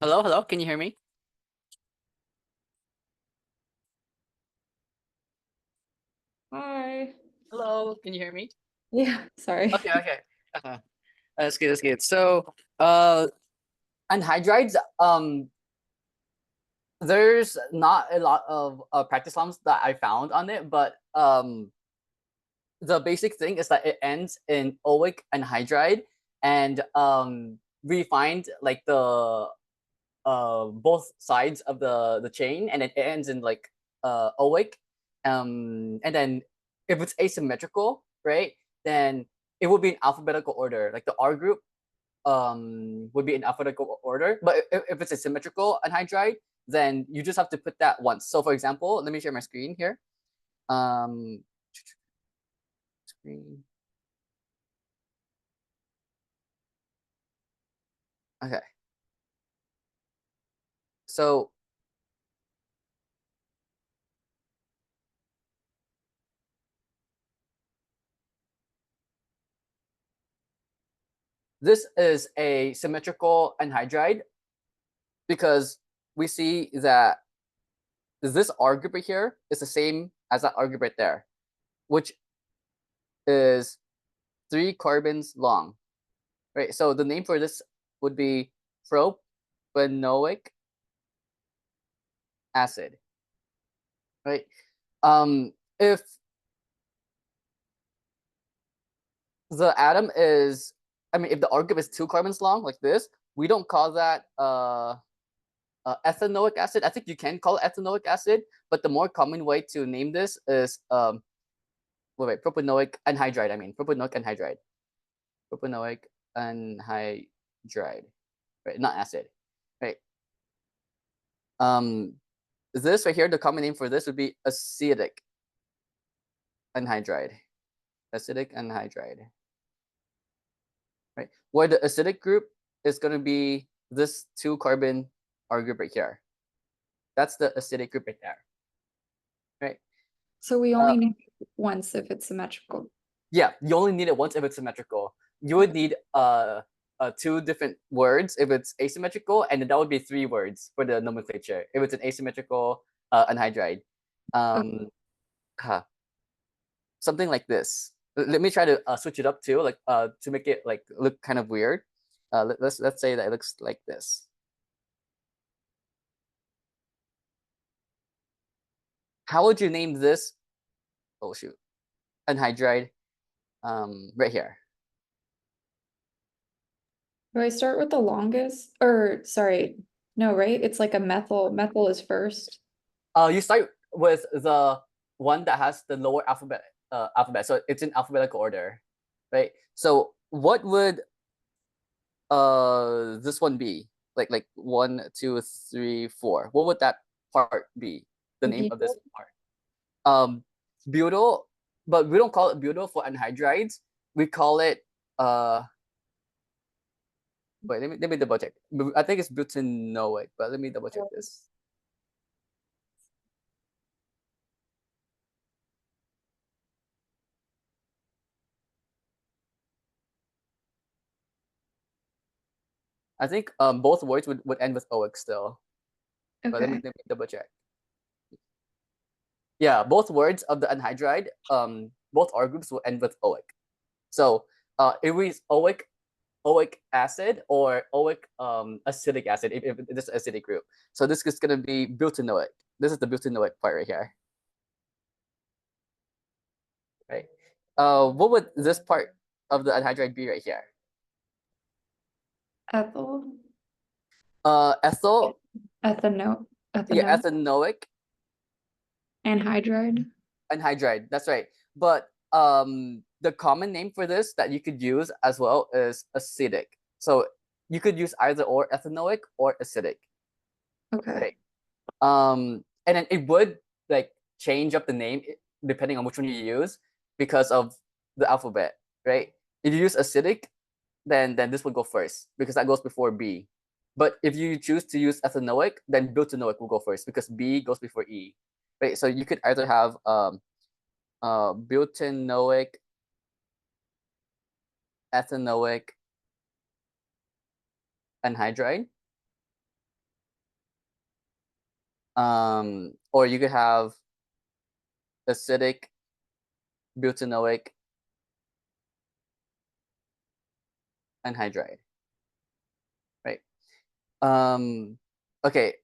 Hello, hello. Can you hear me? Hi. Hello, can you hear me? Yeah, sorry. Okay, okay. Uh, that's good. That's good. So, uh, anhydrides, there's not a lot of practice problems that I found on it, but the basic thing is that it ends in oic anhydride, and we find like the both sides of the chain, and it ends in like oic, and then if it's asymmetrical, right, then it would be in alphabetical order, like the R group would be in alphabetical order. But if it's a symmetrical anhydride, then you just have to put that once. So for example, let me share my screen here. um Screen. Okay, so this is a symmetrical anhydride because we see that this R group right here is the same as that R group right there, which is 3 carbons long, right? So the name for this would be propanoic acid, right? If the atom is, I mean, if the R group is 2 carbons long, like this, we don't call that ethanoic acid. I think you can call it ethanoic acid, but the more common way to name this is wait, propanoic anhydride. I mean, propanoic anhydride. Propanoic anhydride, right? Not acid, right? Um, this right here, the common name for this would be acidic anhydride. Acidic anhydride, right? Where the acidic group is going to be this 2 carbon R group right here. That's the acidic group right there, right? So we only need it once if it's symmetrical. Yeah, you only need it once if it's symmetrical. You would Okay. need 2 different words if it's asymmetrical, and then that would be 3 words for the nomenclature if it's an asymmetrical anhydride. Okay. Um, huh, something like this. Let me try to switch it up too, like to make it like look kind of weird. Let's say that it looks like this. How would you name this? Oh shoot, anhydride. Right here. Do I start with the longest? Or sorry, no, right? It's like a methyl. Methyl is first. You start with the one that has the lower alphabet, so it's in alphabetical order, right? So what would this one be? Like 1, 2, 3, 4. What would that part be? The name of this Butyl. part. Um, butyl, but we don't call it butyl for anhydrides. We call it wait, let me double check. I think it's butanoic, but let me double check this. I think both words would end with oic still, but Okay. let me double check. Yeah, both words of the anhydride, both R groups will end with oic. So it reads oic acid or oic acidic acid if this is acidic group. So this is gonna be butanoic. This is the butanoic part right here, right? What would this part of the anhydride be right here? Ethyl. Ethyl, Ethano. yeah, Ethanoic. ethanoic Anhydride. anhydride. That's right. But the common name for this that you could use as well is acidic. So you could use either or ethanoic or acidic, Okay. right? And then it would like change up the name depending on which one you use because of the alphabet, right? If you use acidic, then this will go first because that goes before B. But if you choose to use ethanoic, then butanoic will go first because B goes before E, right? So you could either have butanoic, ethanoic anhydride, Or you could have acidic, butanoic anhydride, right? Okay,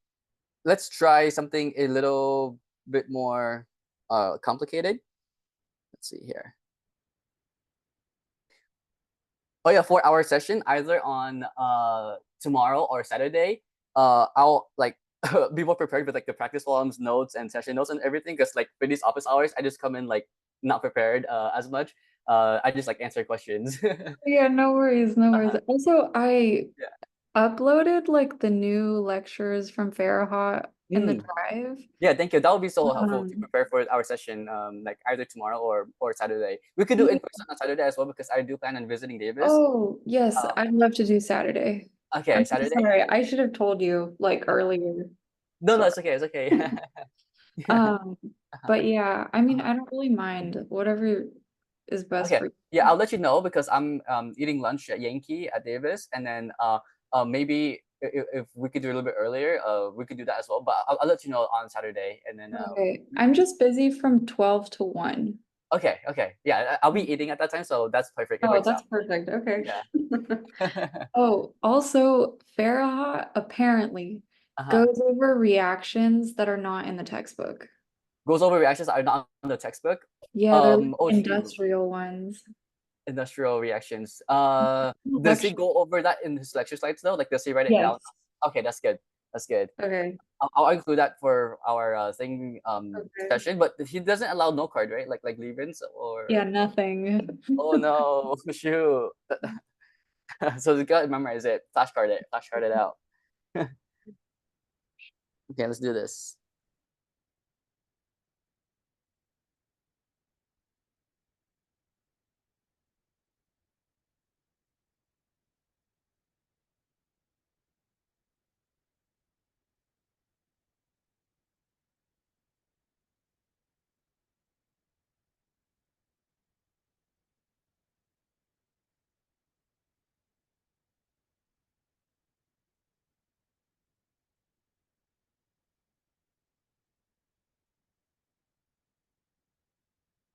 let's try something a little bit more complicated. Let's see here. Oh yeah, for our session, either on tomorrow or Saturday, I'll like be more prepared with like the practice forums, notes, and session notes and everything. Because like for these office hours, I just come in like not prepared as much. I just like answer questions. Yeah, no worries, no worries. Uh-huh. Also, I Yeah. uploaded like the new lectures from Farahot in the Mm. drive. Yeah, thank you. That would be so helpful to Um, prepare for our session, like either tomorrow or Saturday. We could do in person on Saturday as well because I do plan on visiting Davis. oh, yes, Um, I'd love to do Saturday. okay, I'm so Saturday. sorry. I should have told you like earlier. No, no, Sorry. it's okay. It's okay. Yeah. Um, but yeah, I mean, Uh-huh. I don't really mind whatever is best Okay. for Yeah, you. I'll let you know because I'm eating lunch at Yankee at Davis, and then maybe if we could do a little bit earlier, we could do that as well. But I'll let you know on Saturday, and then Okay, I'm just busy from 12 to 1. okay, okay, yeah, I'll be eating at that time, so that's perfect. It Oh, works that's out. perfect. Okay. Yeah. Oh, also, Farah apparently Uh-huh. goes over reactions that are not in the textbook. Goes over reactions are not on the textbook. Yeah, they're like Oh shoot, industrial ones. industrial reactions. Does he Lecture. go over that in his lecture slides though? Like, does he write it down? Yes. Okay, that's good. That's good. Okay. I'll include that for our thing Okay. session, but he doesn't allow no card, right? Like Levens Yeah, or nothing. oh no, shoot. So you gotta memorize it, flashcard it out. Okay, let's do this.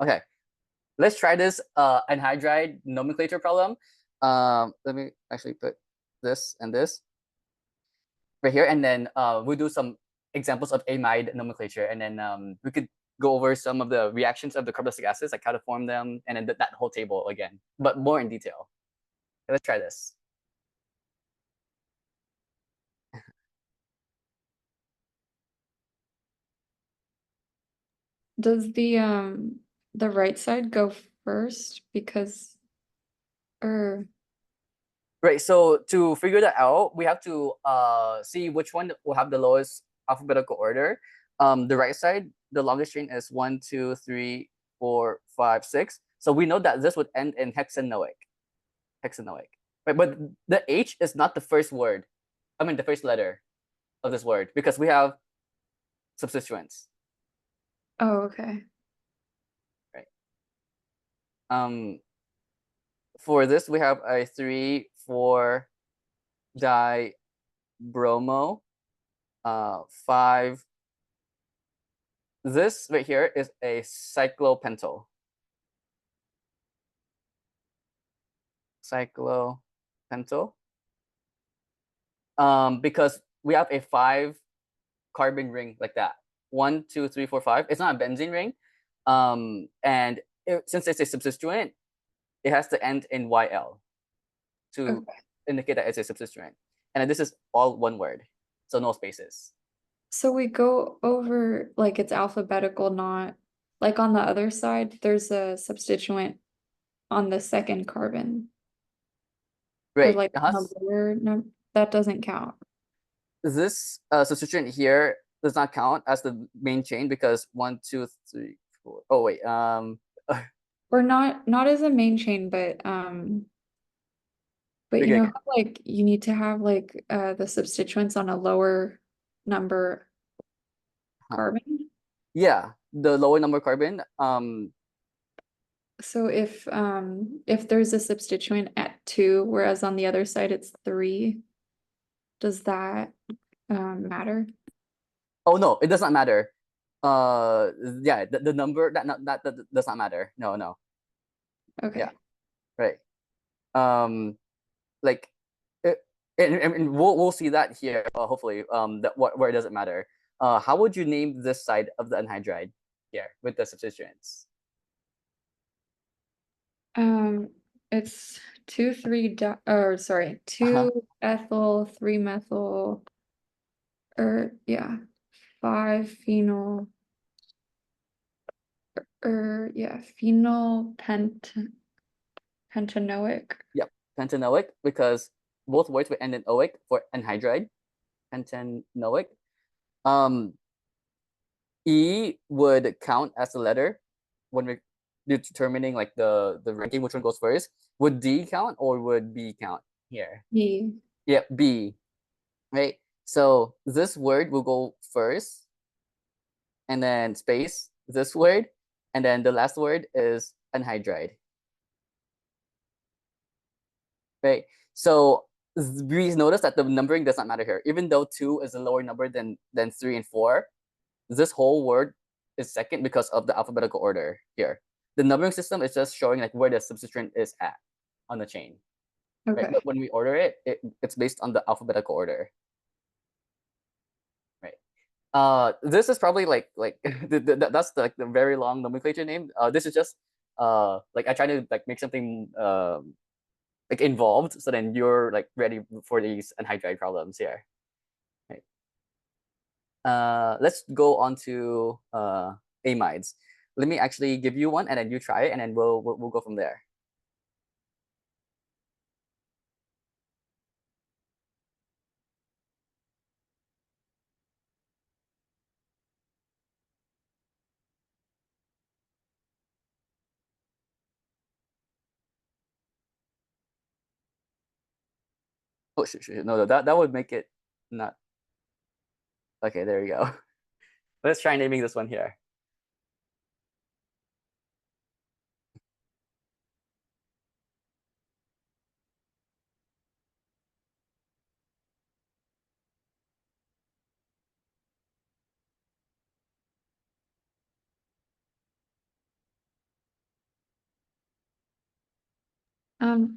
Okay, let's try this anhydride nomenclature problem. Let me actually put this and this right here, and then we'll do some examples of amide nomenclature, and then we could go over some of the reactions of the carboxylic acids, like how to form them, and then that whole table again, but more in detail. Okay, let's try this. Does the right side go first because or Right, so to figure that out, we have to see which one will have the lowest alphabetical order. The right side, the longest chain is 1, 2, 3, 4, 5, 6. So we know that this would end in hexanoic. Hexanoic. Right, but the H is not the first word. I mean the first letter of this word because we have substituents. oh, okay. Right. For this we have a 3, 4 dibromo, 5. This right here is a cyclopentyl. Cyclopentyl. Because we have a 5 carbon ring like that. 1, 2, 3, 4, 5. It's not a benzene ring. And since it's a substituent, it has to end in YL to Okay. indicate that it's a substituent. And this is all one word, so no spaces. So we go over like it's alphabetical, not like on the other side, there's a substituent on the second carbon or Right. like on the lower no, that doesn't count. This substituent here does not count as the main chain because 1, 2, 3, 4. Oh wait. Or not as a main chain, but you Okay. know how like you need to have like the substituents on a lower number carbon. Yeah, the lower number carbon. So if there's a substituent at 2, whereas on the other side it's 3, does that matter? Oh no, it does not matter. Yeah, the number that does not matter. No, no. Okay. Yeah, right. Um, like, it, and we'll see that here. Hopefully, that where it doesn't matter. How would you name this side of the anhydride here with the substituents? Um, it's or sorry, Uh-huh. 2-ethyl, 3-methyl, or yeah, 5-phenyl, or yeah, pentanoic. Yep, pentanoic, because both words would end in oic for anhydride. Pentanoic. Um, E would count as a letter when we're determining like the ranking, which one goes first. Would D count or would B count here? E. Yep, B. Right. So this word will go first, and then space this word, and then the last word is anhydride. Right. So we notice that the numbering does not matter here. Even though 2 is a lower number than 3 and 4, this whole word is second because of the alphabetical order here. The numbering system is just showing like where the substituent is at on the chain. Right. Okay. But when we order it, it's based on the alphabetical order. Right. This is probably like that's like the very long nomenclature name. This is just like I try to like make something like involved, so then you're like ready for these anhydride problems here. Right. Let's go on to amides. Let me actually give you one, and then you try it, and then we'll go from there. Oh shit, no, that would make it not okay. There we go. Let's try naming this one here.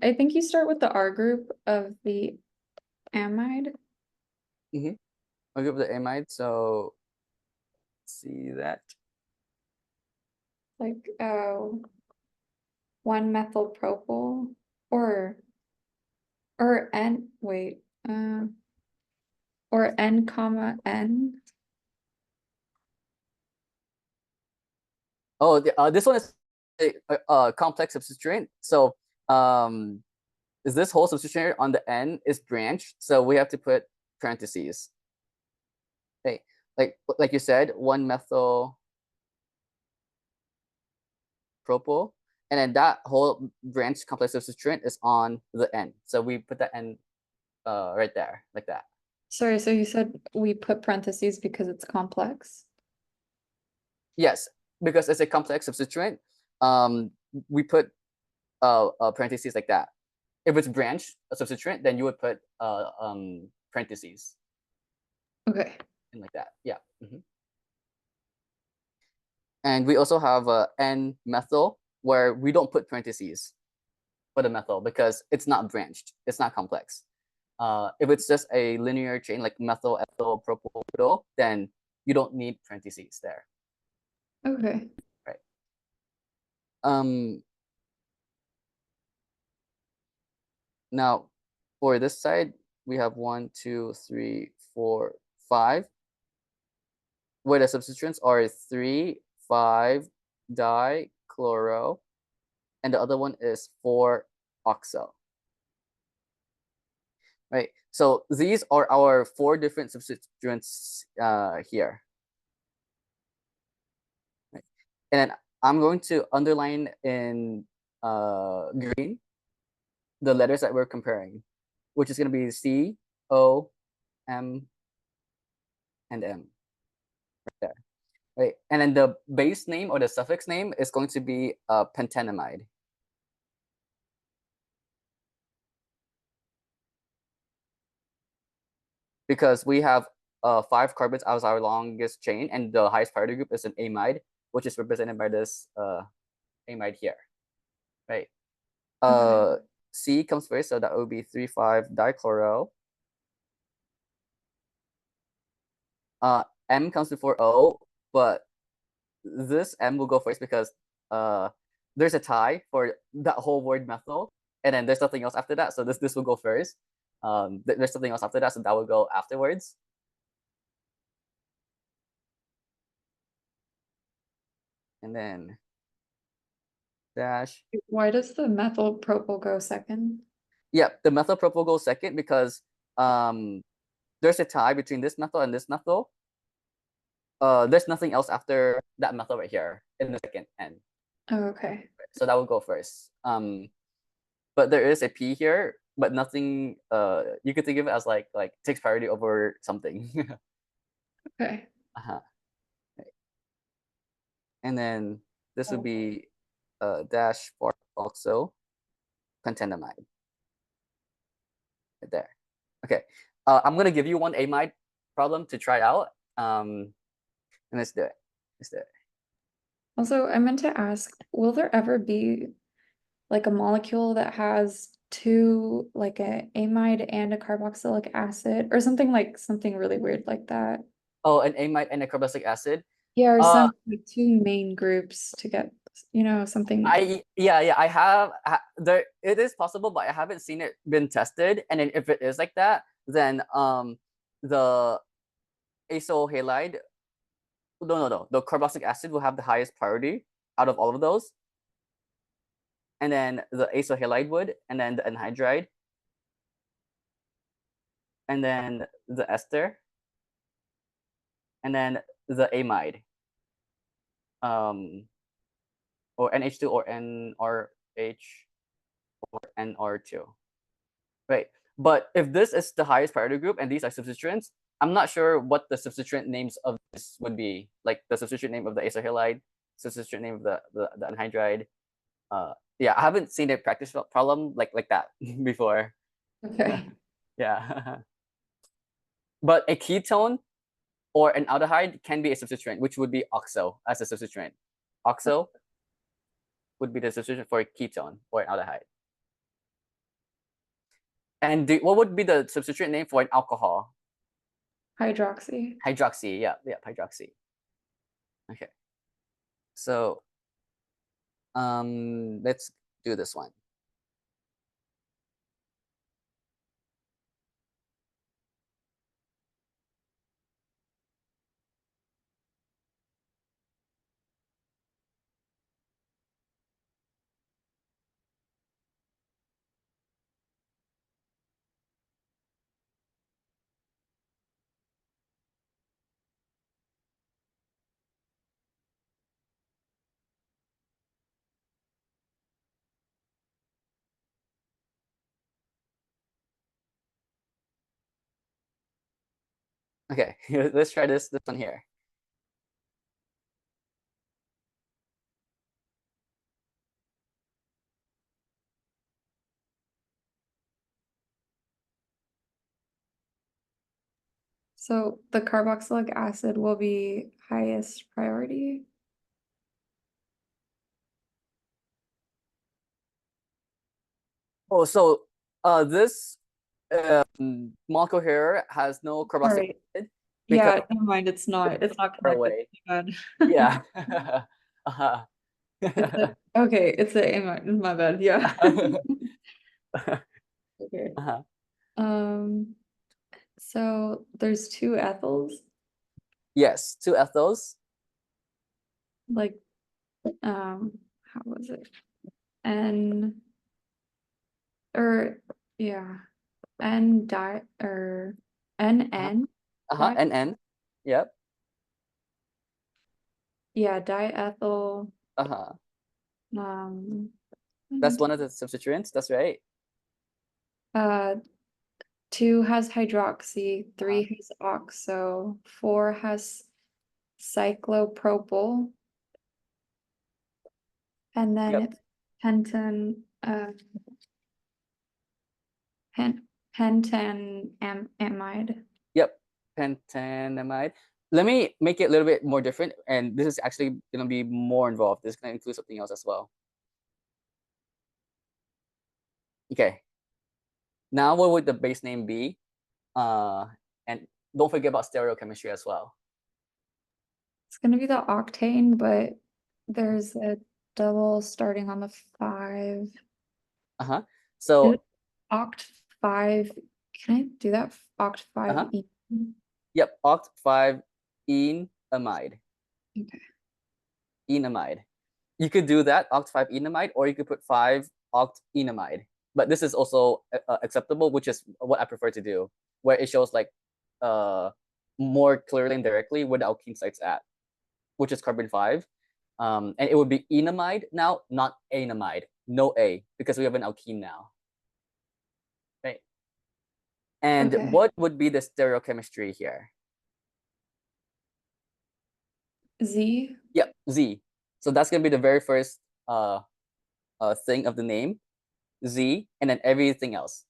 I think you start with the R group of the amide. Mm-hmm. I'll give the amide. So see that. Like 1-methyl propyl, or N, wait, or N comma N. Oh, this one is a complex substituent. So is this whole substituent on the N is branched, so we have to put parentheses. Okay, like you said, 1-methyl propyl, and then that whole branch complex substituent is on the N. So we put the N right there, like that. Sorry, so you said we put parentheses because it's complex? Yes, because it's a complex substituent. We put parentheses like that. If it's branch a substituent, then you would put parentheses Okay. and like that. Yeah. Mm-hmm. And we also have N-methyl, where we don't put parentheses for the methyl because it's not branched. It's not complex. If it's just a linear chain like methyl, ethyl, propyl, butyl, then you don't need parentheses there. Okay. Right. Now, for this side, we have 1, 2, 3, 4, 5, where the substituents are 3, 5 dichloro, and the other one is 4 oxo. Right. So these are our 4 different substituents here. Right. And then I'm going to underline in green the letters that we're comparing, which is going to be C, O, M, and M. Right there. Right. And then the base name or the suffix name is going to be pentanamide. Because we have 5 carbons as our longest chain, and the highest priority group is an amide, which is represented by this amide here, right? Okay. C comes first, so that would be 3,5-dichloro. M comes before O, but this M will go first because there's a tie for that whole word methyl, and then there's nothing else after that. So this will go first. There's something else after that, so that will go afterwards. And then dash. Why does the methyl propyl go second? Yep, the methyl propyl goes second because there's a tie between this methyl and this methyl. There's nothing else after that methyl right here in the second N. Oh, okay. So that will go first. But there is a P here, but nothing. You could think of it as like takes priority over something. Okay. Uh-huh. Right. And then this would Oh. be dash for also pentenamide. Right there. Okay. I'm gonna give you one amide problem to try out. And let's do it. Let's do it. Also, I meant to ask, will there ever be like a molecule that has two, like a amide and a carboxylic acid, or something really weird like that? Oh, an amide and a carboxylic acid. Yeah, or Uh, some like two main groups to get, something. yeah, I have there. It is possible, but I haven't seen it been tested. And then if it is like that, then the acyl halide, no, the carboxylic acid will have the highest priority out of all of those. And then the acyl halide would, and then the anhydride, and then the ester, and then the amide, or NH2 or NRH or NR2, right? But if this is the highest priority group and these are substituents, I'm not sure what the substituent names of this would be, like the substituent name of the acyl halide, substituent name of the anhydride. Yeah, I haven't seen a practice problem like that before. Okay. Yeah. But a ketone or an aldehyde can be a substituent, which would be oxo as a substituent. Oxo would be the substitution for a ketone or an aldehyde. And what would be the substituent name for an alcohol? Hydroxy. Hydroxy. Yeah, hydroxy. Okay. So let's do this one. Okay, let's try this one here. So the carboxylic acid will be highest priority. Oh, so this molecule here has no All carboxylic right. acid because Yeah, never mind. It's not. It's not far connected. away. Bad. Yeah. Uh-huh. Okay. It's a amide. My bad. Yeah. Okay. Uh-huh. Um. So there's two ethyls. Yes, 2 ethyls. Like, how was it? N or yeah, N di or N Uh-huh. N Uh-huh. di And yep. yeah, diethyl. Uh-huh. Um. That's one of the substituents. That's right. Uh, 2 has hydroxy, 3 Uh-huh. has oxo, 4 has cyclopropyl, and then Yep. it's pentan pen pentan amide. Yep. pentanamide. Let me make it a little bit more different, and this is actually going to be more involved. This is going to include something else as well. Okay. Now, what would the base name be? And don't forget about stereochemistry as well. It's gonna be the octane, but there's a double starting on the 5. Uh-huh. Is So, it oct 5? Can I do that? Oct 5 uh-huh. E. Yep, oct 5 enamide. Okay. Enamide. You could do that, oct 5 enamide, or you could put 5 oct enamide. But this is also acceptable, which is what I prefer to do, where it shows like more clearly and directly where the alkene site's at, which is carbon 5. And it would be enamide now, not anamide. No A, because we have an alkene now. Right. And Okay. what would be the stereochemistry here? Z. Yep, Z. So that's gonna be the very first thing of the name, Z, and then everything else.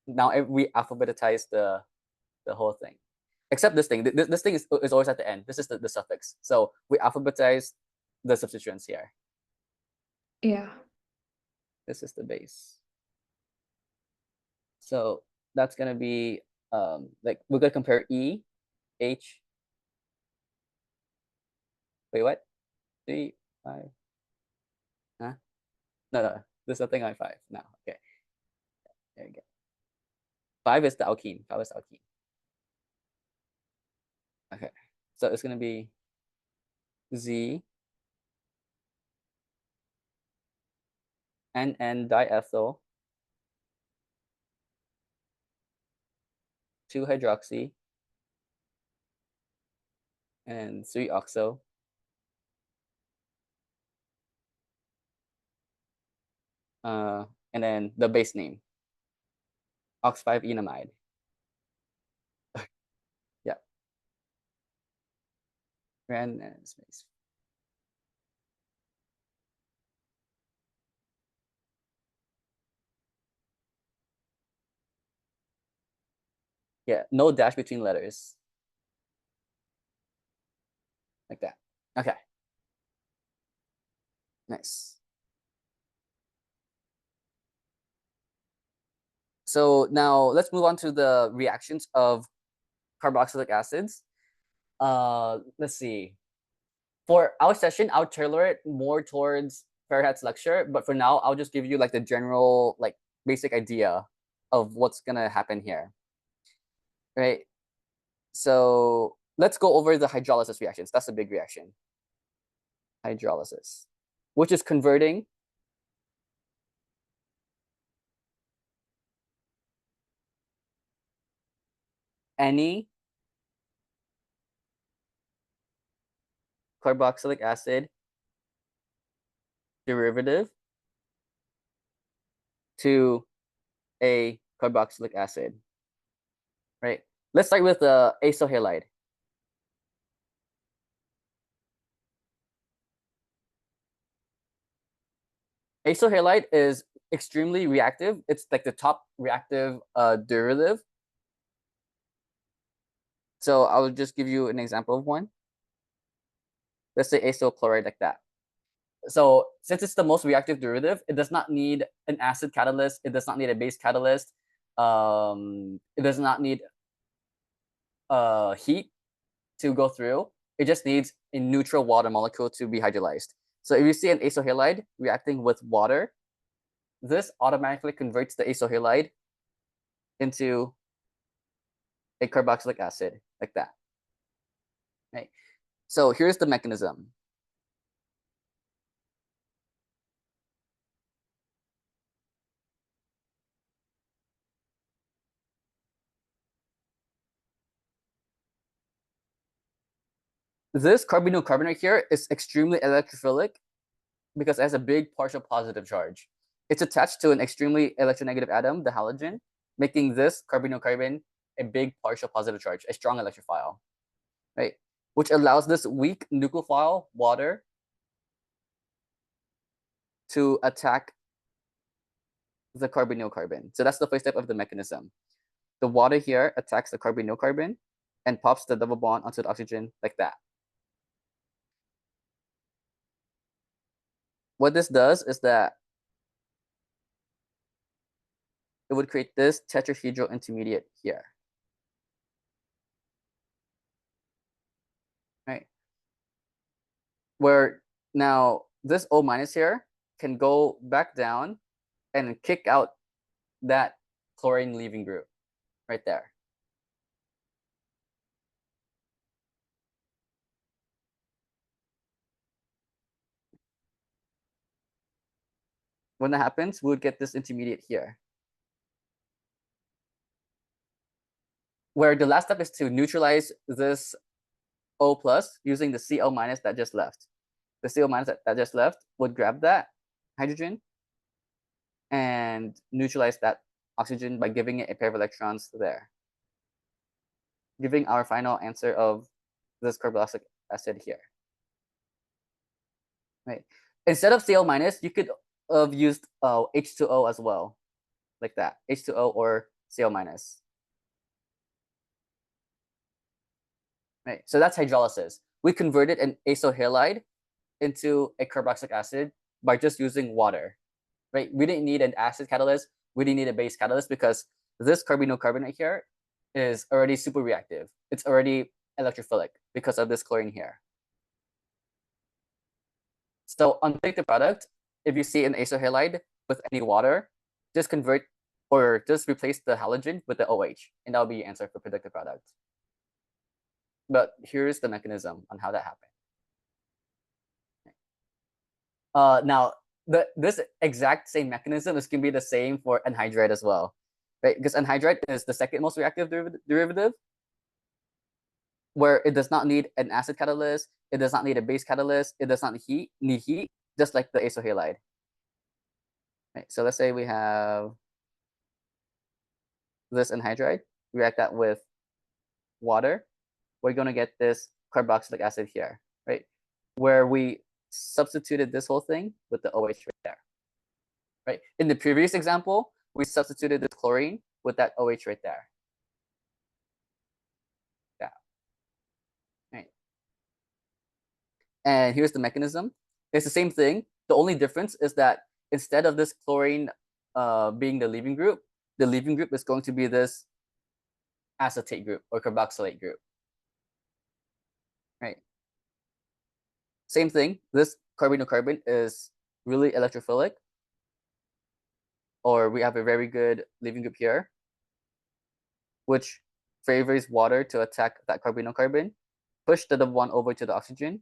Now we alphabetize the whole thing, except this thing. This thing is always at the end. This is the suffix. So we alphabetize the substituents here. Yeah. This is the base. So that's gonna be like we're gonna compare E, H. Wait, what? 3, 5. Huh? No. There's nothing like 5 now. Okay. There you go. 5 is the alkene. 5 is the alkene. Okay. So it's gonna be Z N diethyl 2 hydroxy and 3 oxo. And then the base name, ox 5 enamide. Yeah. Random space. Yeah, no dash between letters. Like that. Okay. Nice. So now let's move on to the reactions of carboxylic acids. Let's see. For our session, I'll tailor it more towards Farhat's lecture, but for now, I'll just give you like the general, like basic idea of what's gonna happen here. Right? So let's go over the hydrolysis reactions. That's a big reaction. Hydrolysis, which is converting any carboxylic acid derivative to a carboxylic acid, right? Let's start with the acyl halide. Acyl halide is extremely reactive. It's like the top reactive derivative. So I'll just give you an example of one. Let's say acyl chloride like that. So since it's the most reactive derivative, it does not need an acid catalyst. It does not need a base catalyst. It does not need heat to go through. It just needs a neutral water molecule to be hydrolyzed. So if you see an acyl halide reacting with water, this automatically converts the acyl halide into a carboxylic acid like that. Right. So here's the mechanism. This carbonyl carbonate here is extremely electrophilic because it has a big partial positive charge. It's attached to an extremely electronegative atom, the halogen, making this carbonyl carbon a big partial positive charge, a strong electrophile, right? Which allows this weak nucleophile water to attack the carbonyl carbon. So that's the first step of the mechanism. the water here attacks the carbon and pops the double bond onto the oxygen like that. What this does is that it would create this tetrahedral intermediate here. Right? Where now this O minus here can go back down and kick out that chlorine leaving group right there. When that happens, we would get this intermediate here. Where the last step is to neutralize this O plus using the CO minus that just left. The CO minus that just left would grab that hydrogen and neutralize that oxygen by giving it a pair of electrons there, giving our final answer of this carboxylic acid here. Right. Instead of Cl minus, you could have used H2O as well, like that, H2O or Cl minus. Right. So that's hydrolysis. We converted an acyl halide into a carboxylic acid by just using water. Right. We didn't need an acid catalyst. We didn't need a base catalyst because this carbonyl-carbon right here is already super reactive. It's already electrophilic because of this chlorine here. So on predicted product, if you see an acyl halide with any water, just convert or just replace the halogen with the OH, and that'll be your answer for predicted product. But here's the mechanism on how that happened. Now, this exact same mechanism is going to be the same for anhydride as well, right? Because anhydride is the second most reactive derivative, where it does not need an acid catalyst, it does not need a base catalyst, it does not need heat, just like the acyl halide. Right, so let's say we have this anhydride, react that with water, we're going to get this carboxylic acid here, right? Where we substituted this whole thing with the OH right there, right? In the previous example, we substituted this chlorine with that OH right there. Yeah. Right. And here's the mechanism. It's the same thing. The only difference is that instead of this chlorine being the leaving group is going to be this acetate group or carboxylate group. Right. Same thing. This carbonyl-carbon is really electrophilic, or we have a very good leaving group here, which favors water to attack that carbonyl-carbon, push the double bond over to the oxygen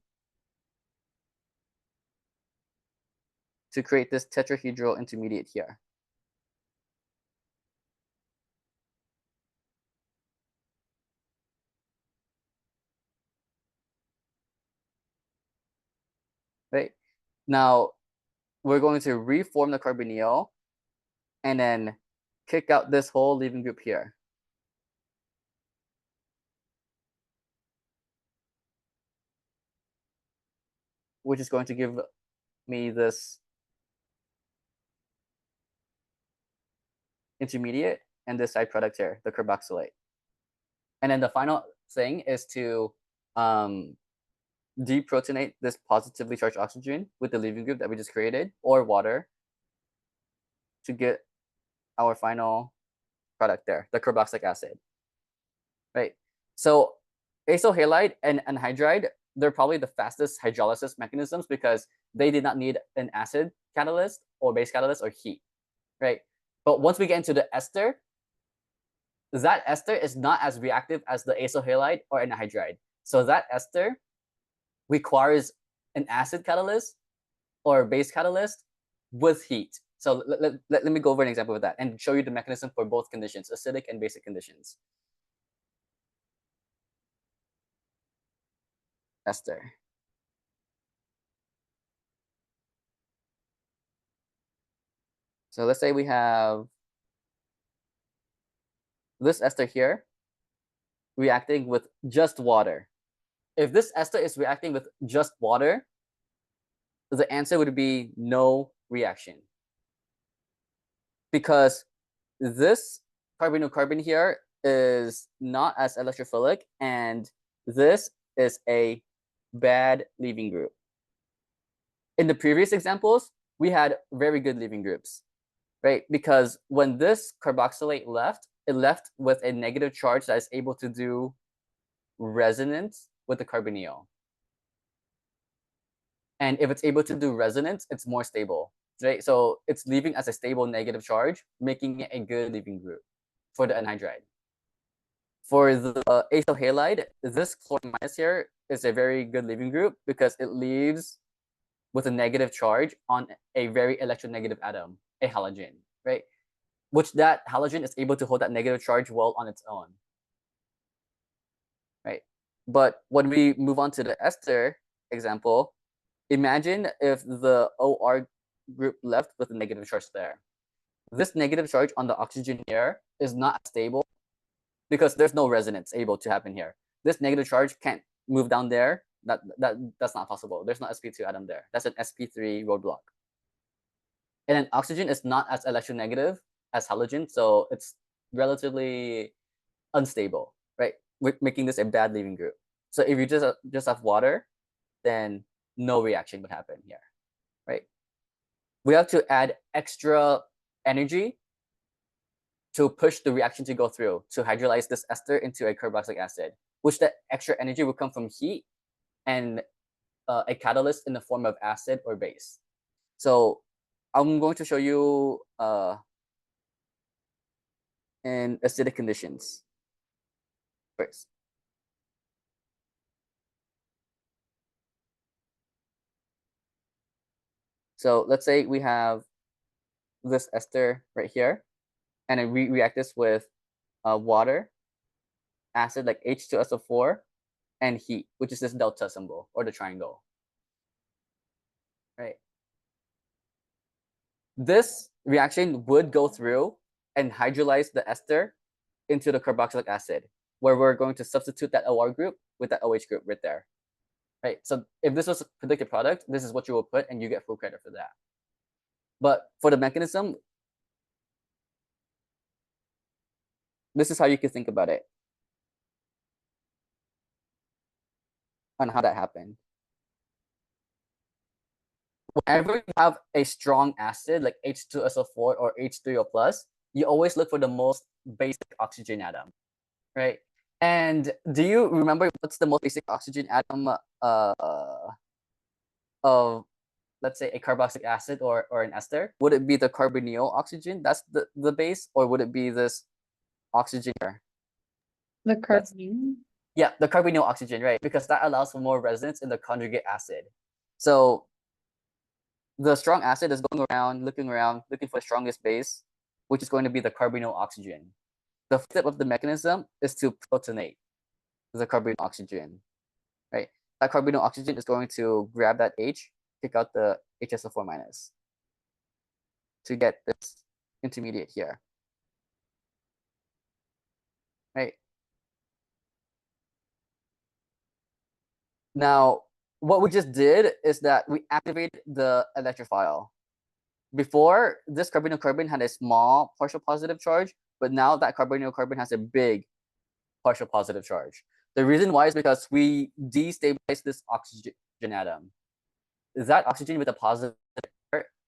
to create this tetrahedral intermediate here. Right. Now, we're going to reform the carbonyl and then kick out this whole leaving group here. Which is going to give me this intermediate and this side product here, the carboxylate. And then the final thing is to deprotonate this positively charged oxygen with the leaving group that we just created, or water, to get our final product there, the carboxylic acid. Right. So acyl halide and anhydride, they're probably the fastest hydrolysis mechanisms because they did not need an acid catalyst or base catalyst or heat. Right. But once we get into the ester, that ester is not as reactive as the acyl halide or anhydride. So that ester requires an acid catalyst or base catalyst with heat. So let me go over an example of that and show you the mechanism for both conditions, acidic and basic conditions. Ester. So let's say we have this ester here reacting with just water. If this ester is reacting with just water, the answer would be no reaction. Because this carbonyl-carbon here is not as electrophilic, and this is a bad leaving group. In the previous examples, we had very good leaving groups, right? Because when this carboxylate left, it left with a negative charge that is able to do resonance with the carbonyl. And if it's able to do resonance, it's more stable, right? So it's leaving as a stable negative charge, making it a good leaving group for the anhydride. For the acyl halide, this chlorine minus here is a very good leaving group because it leaves with a negative charge on a very electronegative atom, a halogen, right? Which that halogen is able to hold that negative charge well on its own, right? But when we move on to the ester example, imagine if the OR group left with a negative charge there. This negative charge on the oxygen here is not stable because there's no resonance able to happen here. This negative charge can't move down there. That's not possible. There's no sp2 atom there. That's an sp3 roadblock. And then oxygen is not as electronegative as halogen, so it's relatively unstable, right? We're making this a bad leaving group. So if you just have water, then no reaction would happen here, right? We have to add extra energy to push the reaction to go through, to hydrolyze this ester into a carboxylic acid, which that extra energy will come from heat and a catalyst in the form of acid or base. So I'm going to show you in acidic conditions first. So let's say we have this ester right here, and then we react this with water, acid like H2SO4, and heat, which is this delta symbol or the triangle, right? This reaction would go through and hydrolyze the ester into the carboxylic acid, where we're going to substitute that OR group with that OH group right there, right? So if this was a predicted product, this is what you will put, and you get full credit for that. But for the mechanism, this is how you can think about it on how that happened. Whenever you have a strong acid like H2SO4 or H3O plus, you always look for the most basic oxygen atom, right? And do you remember what's the most basic oxygen atom of, let's say, a carboxylic acid or an ester? Would it be the carbonyl oxygen? That's the base, or would it be this oxygen here? The carbonyl. Yeah, the carbonyl oxygen, right? Because that allows for more resonance in the conjugate acid. So the strong acid is going around, looking for the strongest base, which is going to be the carbonyl oxygen. The step of the mechanism is to protonate the carbonyl oxygen, right? That carbonyl oxygen is going to grab that H, kick out the HSO4 minus to get this intermediate here, right? Now, what we just did is that we activated the electrophile. Before, this carbonyl carbon had a small partial positive charge, but now that carbonyl carbon has a big partial positive charge. The reason why is because we destabilize this oxygen atom. That oxygen with a positive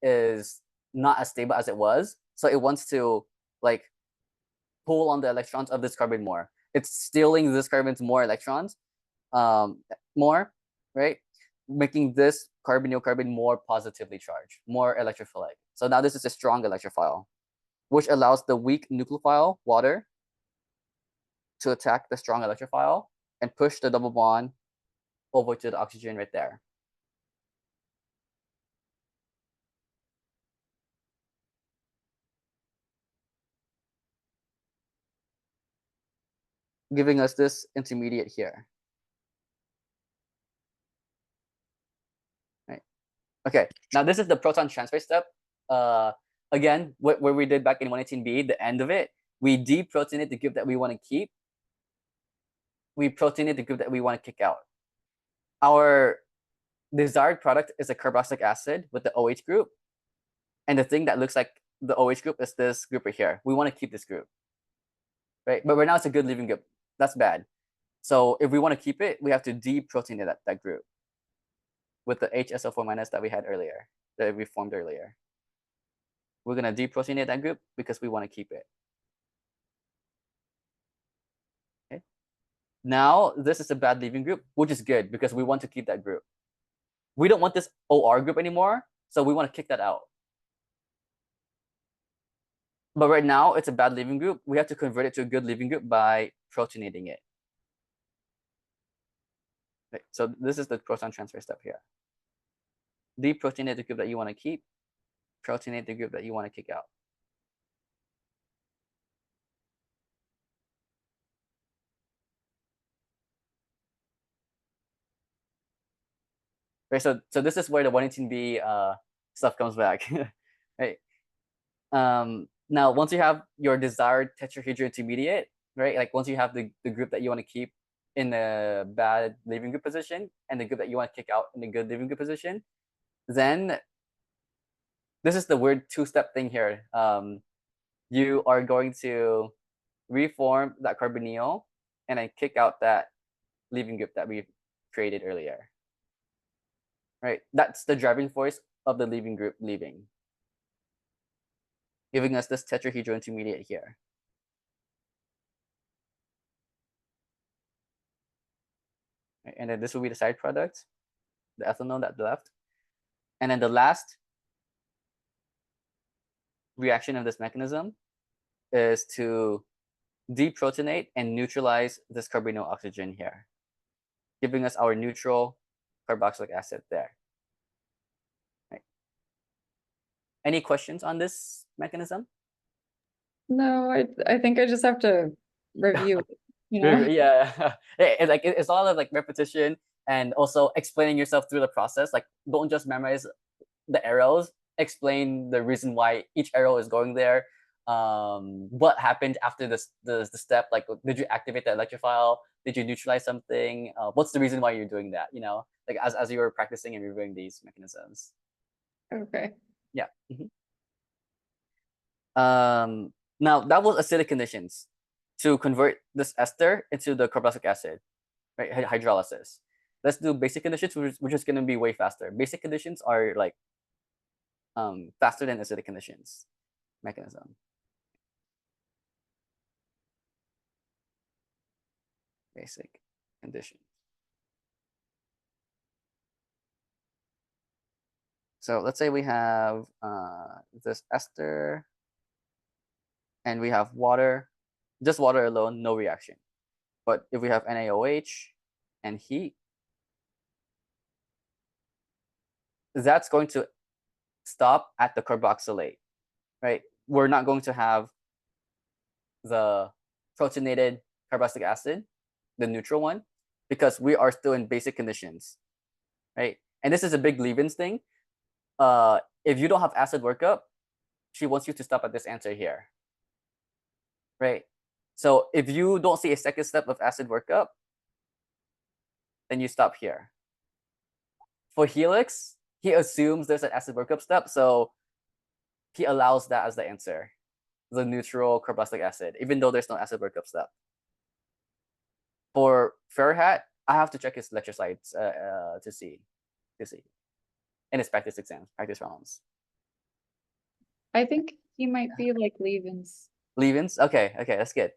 is not as stable as it was, so it wants to like pull on the electrons of this carbon more. It's stealing this carbon's more electrons, more, right? Making this carbonyl carbon more positively charged, more electrophilic. So now this is a strong electrophile, which allows the weak nucleophile, water, to attack the strong electrophile and push the double bond over to the oxygen right there. Giving us this intermediate here. Right. Okay, now this is the proton transfer step. Again, what we did back in 118B, the end of it, we deprotonate the group that we want to keep. We protonate the group that we want to kick out. Our desired product is a carboxylic acid with the OH group. And the thing that looks like the OH group is this group right here. We want to keep this group. right? But right now it's a good leaving group. That's bad. So if we want to keep it, we have to deproteinate that group with the HSO4 minus that we had earlier, that we formed earlier. We're going to deproteinate that group because we want to keep it. Okay. Now, this is a bad leaving group, which is good because we want to keep that group. We don't want this OR group anymore, so we want to kick that out. But right now, it's a bad leaving group. We have to convert it to a good leaving group by protonating it. Right. So this is the proton transfer step here. Deprotonate the group that you want to keep, protonate the group that you want to kick out. Right, so this is where the 118B stuff comes back. Right. Now, once you have your desired tetrahedral intermediate, right? Like once you have the group that you want to keep in the bad leaving group position and the group that you want to kick out in the good leaving group position, then this is the weird two-step thing here. You are going to reform that carbonyl and then kick out that leaving group that we created earlier. Right? That's the driving force of the leaving group leaving, giving us this tetrahedral intermediate here. Right? And then this will be the side product, the ethanol that left. And then the last reaction of this mechanism is to deprotonate and neutralize this carbonyl oxygen here, giving us our neutral carboxylic acid there. Right. Any questions on this mechanism? No, I think I just have to review it, Yeah. It's a lot of like repetition and also explaining yourself through the process. Like don't just memorize the arrows, explain the reason why each arrow is going there. What happened after the step? Like, did you activate the electrophile? Did you neutralize something? What's the reason why you're doing that? Like as you were practicing and reviewing these mechanisms. Okay. Yeah. Now that was acidic conditions to convert this ester into the carboxylic acid, right? Hydrolysis. Let's do basic conditions, which is going to be way faster. Basic conditions are like faster than acidic conditions mechanism. Basic condition. So let's say we have this ester and we have water, just water alone, no reaction. But if we have NaOH and heat, that's going to stop at the carboxylate, right? We're not going to have the protonated carboxylic acid, the neutral one, because we are still in basic conditions, right? And this is a big Levens thing. If you don't have acid workup, she wants you to stop at this answer here, right? So if you don't see a second step of acid workup, then you stop here. For Helix, he assumes there's an acid workup step, so he allows that as the answer, the neutral carboxylic acid, even though there's no acid workup step. For Fairhat, I have to check his lecture slides to see, in his practice exams, practice rounds. I think he might be like Levens. Levens, okay, that's good.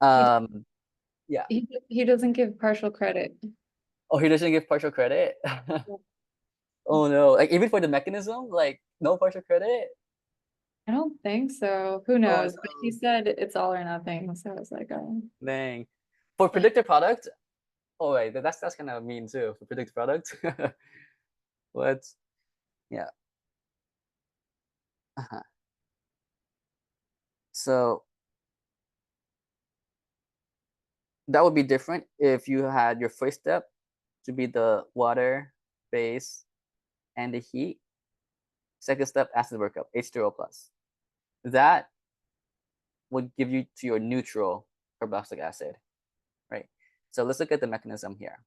Yeah. He doesn't give partial credit. Oh, he doesn't give partial credit. Oh no! Like even for the mechanism, like no partial credit. I don't think so. Who Oh knows? But he no! said it's all or nothing. So I was like, oh. Dang. For predicted product, oh wait, that's kind of mean too. For predicted product, what? Yeah. Uh-huh. So that would be different if you had your first step to be the water, base, and the heat. Second step, acid workup, H2O plus. That would give you to your neutral carboxylic acid, right? So let's look at the mechanism here.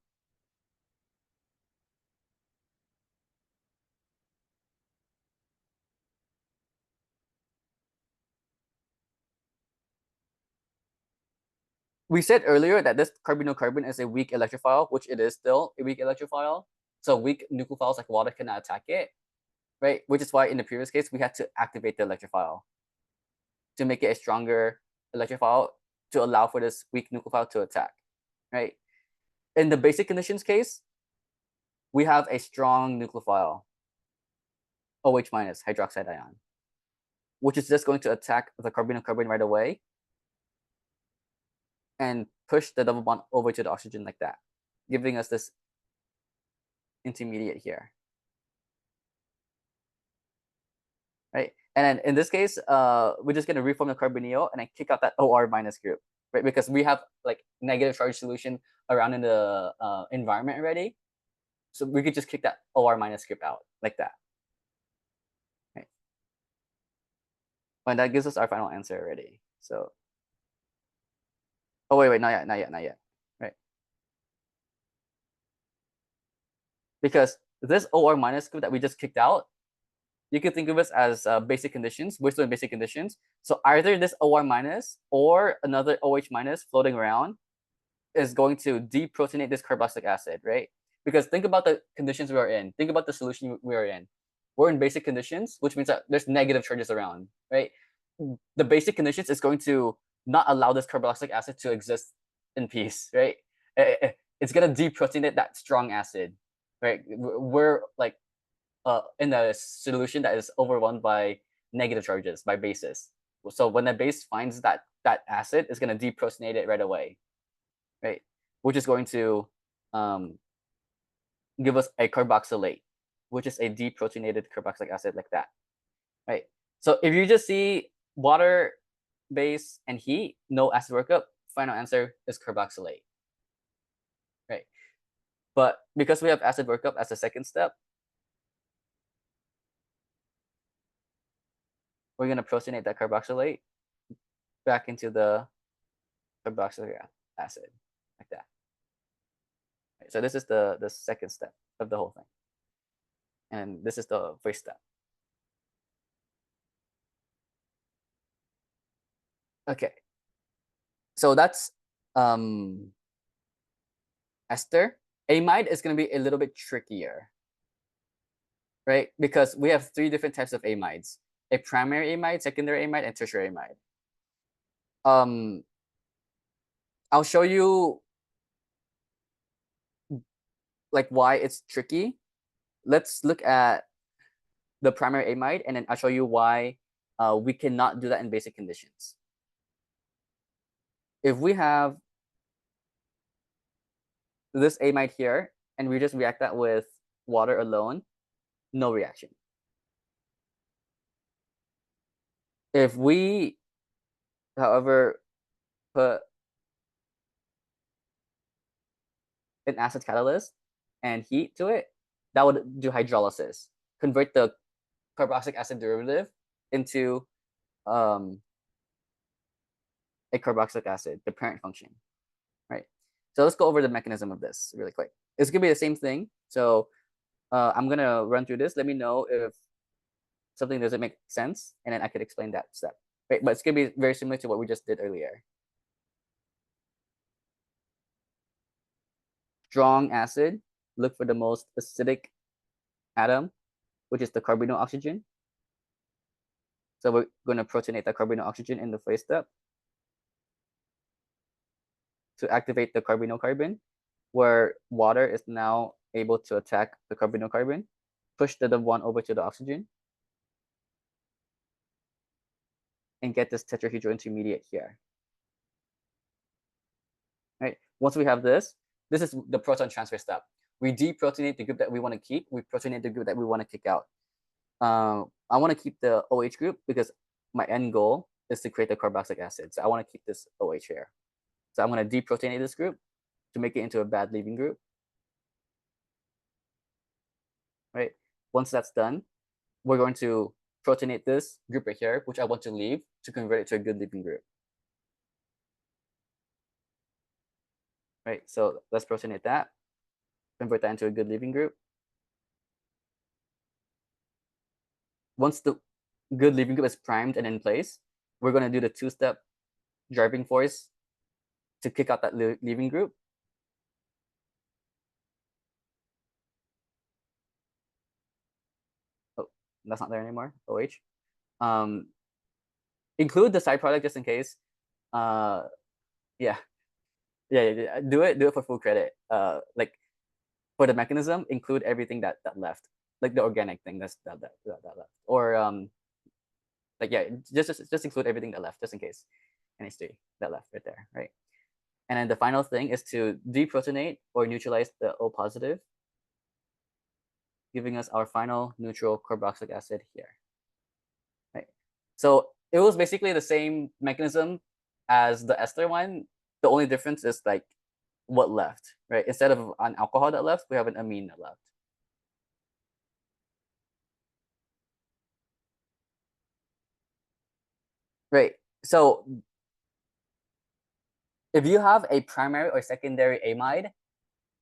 we said earlier that this carbonyl-carbon is a weak electrophile, which it is still a weak electrophile. So weak nucleophiles like water cannot attack it, right? Which is why in the previous case, we had to activate the electrophile to make it a stronger electrophile to allow for this weak nucleophile to attack, right? In the basic conditions case, we have a strong nucleophile, OH minus hydroxide ion, which is just going to attack the carbonyl-carbon right away and push the double bond over to the oxygen like that, giving us this intermediate here, right? And then in this case, we're just going to reform the carbonyl and then kick out that OR minus group, right? Because we have like negative charge solution around in the environment already. So we could just kick that OR minus group out like that, right? And that gives us our final answer already. So, oh, wait, not yet, right? Because this OR minus group that we just kicked out, you can think of it as basic conditions. We're still in basic conditions. So either this OR minus or another OH minus floating around is going to deproteinate this carboxylic acid, right? Because think about the conditions we are in. Think about the solution we are in. We're in basic conditions, which means that there's negative charges around, right? The basic conditions is going to not allow this carboxylic acid to exist in peace, right? It's going to deproteinate that strong acid, right? We're like in a solution that is overwhelmed by negative charges, by bases. So when the base finds that acid, it's going to deproteinate it right away, right? Which is going to give us a carboxylate, which is a deprotonated carboxylic acid like that, right? So if you just see water, base, and heat, no acid workup, final answer is carboxylate, right? But because we have acid workup as a second step, we're going to protonate that carboxylate back into the carboxylic acid like that. Right, so this is the second step of the whole thing. And this is the first step. Okay. So that's ester. Amide is going to be a little bit trickier, right? Because we have three different types of amides: a primary amide, secondary amide, and tertiary amide. I'll show you like why it's tricky. Let's look at the primary amide, and then I'll show you why we cannot do that in basic conditions. If we have this amide here, and we just react that with water alone, no reaction. If we, however, put an acid catalyst and heat to it, that would do hydrolysis, convert the carboxylic acid derivative into a carboxylic acid, the parent function, right? So let's go over the mechanism of this really quick. It's gonna be the same thing. So I'm gonna run through this. Let me know if something doesn't make sense, and then I could explain that step. Right? But it's gonna be very similar to what we just did earlier. Strong acid, look for the most acidic atom, which is the carbonyl oxygen. So we're going to protonate the carbonyl oxygen in the first step to activate the carbonyl carbon, where water is now able to attack the carbonyl carbon, push the double bond over to the oxygen, and get this tetrahedral intermediate here. Right? Once we have this is the proton transfer step. We deprotonate the group that we want to keep. We protonate the group that we want to kick out. I want to keep the OH group because my end goal is to create the carboxylic acid. So I want to keep this OH here. So I'm going to deprotonate this group to make it into a bad leaving group. Right? Once that's done, we're going to protonate this group right here, which I want to leave, to convert it to a good leaving group. Right? So let's protonate that, convert that into a good leaving group. Once the good leaving group is primed and in place, we're going to do the two-step driving force to kick out that leaving group. Oh, that's not there anymore. OH. Include the side product just in case. Yeah. Do it for full credit. Like for the mechanism, include everything that left, like the organic thing that left, or like yeah, just include everything that left just in case NH3 that left right there, right? And then the final thing is to deprotonate or neutralize the O positive, giving us our final neutral carboxylic acid here, right? So it was basically the same mechanism as the ester one. The only difference is like what left, right? Instead of an alcohol that left, we have an amine that left. Right. So if you have a primary or secondary amide,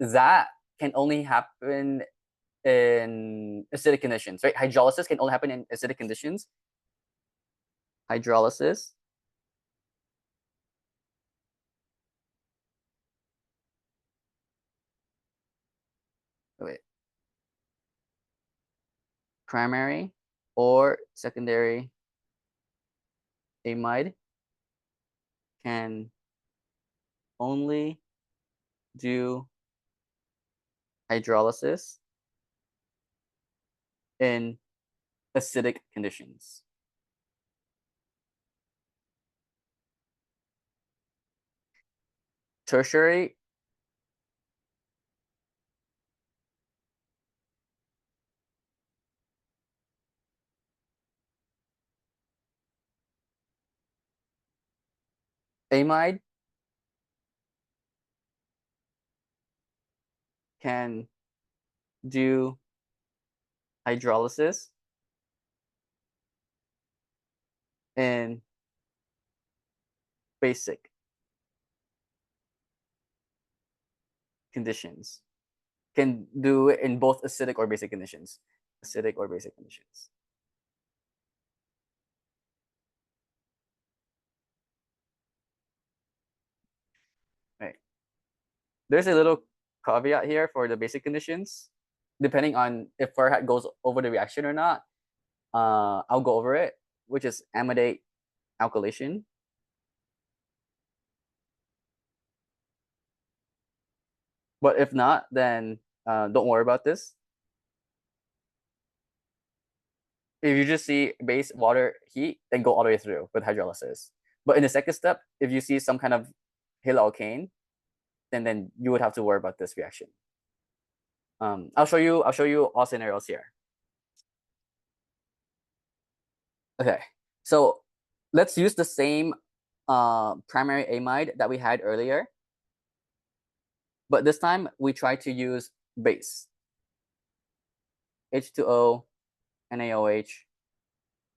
that can only happen in acidic conditions, right? Hydrolysis can only happen in acidic conditions. Hydrolysis wait, primary or secondary amide can only do hydrolysis in acidic conditions. Tertiary amide can do hydrolysis in basic conditions. Can do it in both acidic or basic conditions. Acidic or basic conditions. Right. There's a little caveat here for the basic conditions. Depending on if Farhat goes over the reaction or not, I'll go over it, which is amidate alkylation. But if not, then don't worry about this. If you just see base, water, heat, then go all the way through with hydrolysis. But in the second step, if you see some kind of haloalkane, then you would have to worry about this reaction. I'll show you all scenarios here. Okay, so let's use the same primary amide that we had earlier, but this time we try to use base. H2O, NaOH,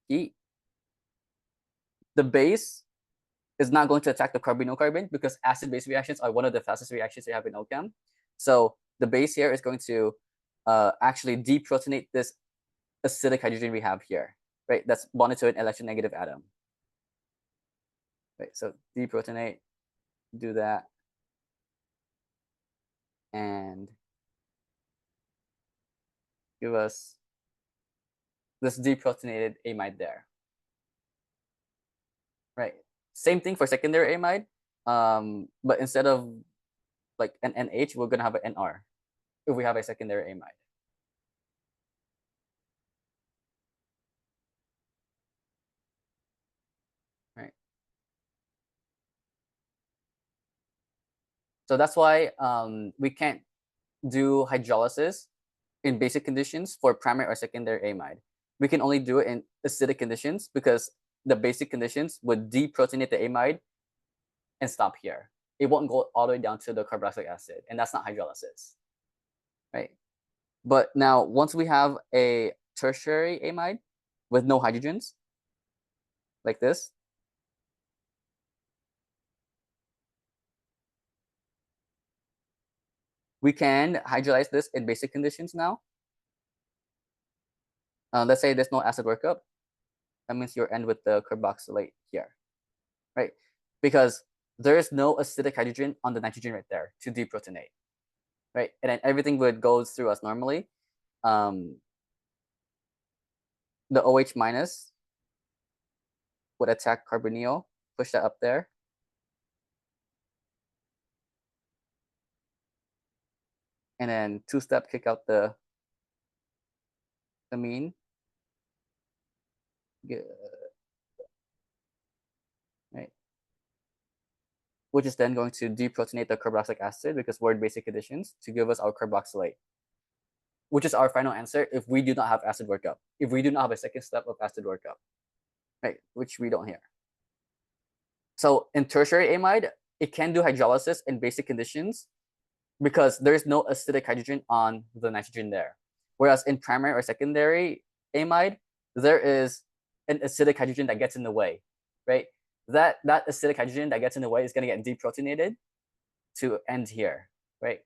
heat. The base is not going to attack the carbonyl-carbon because acid-base reactions are one of the fastest reactions you have in OChem. So the base here is going to actually deprotonate this acidic hydrogen we have here, right? That's bonded to an electronegative atom. Right, so deprotonate, do that, and give us this deprotonated amide there. Right. Same thing for secondary amide, but instead of like an NH, we're gonna have an NR if we have a secondary amide. Right. So that's why we can't do hydrolysis in basic conditions for primary or secondary amide. We can only do it in acidic conditions because the basic conditions would deprotonate the amide and stop here. It won't go all the way down to the carboxylic acid, and that's not hydrolysis, right? But now, once we have a tertiary amide with no hydrogens, like this, we can hydrolyze this in basic conditions now. Let's say there's no acid workup. That means you're end with the carboxylate here, right? Because there is no acidic hydrogen on the nitrogen right there to deprotonate, right? And then everything would go through as normally. The OH minus would attack carbonyl, push that up there. And then two-step kick out the amine. Right. Which is then going to deprotonate the carboxylic acid because we're in basic conditions to give us our carboxylate, which is our final answer if we do not have acid workup, if we do not have a second step of acid workup, right? Which we don't here. So in tertiary amide, it can do hydrolysis in basic conditions because there's no acidic hydrogen on the nitrogen there. Whereas in primary or secondary amide, there is an acidic hydrogen that gets in the way, right? That acidic hydrogen that gets in the way is going to get deprotonated to end here, right?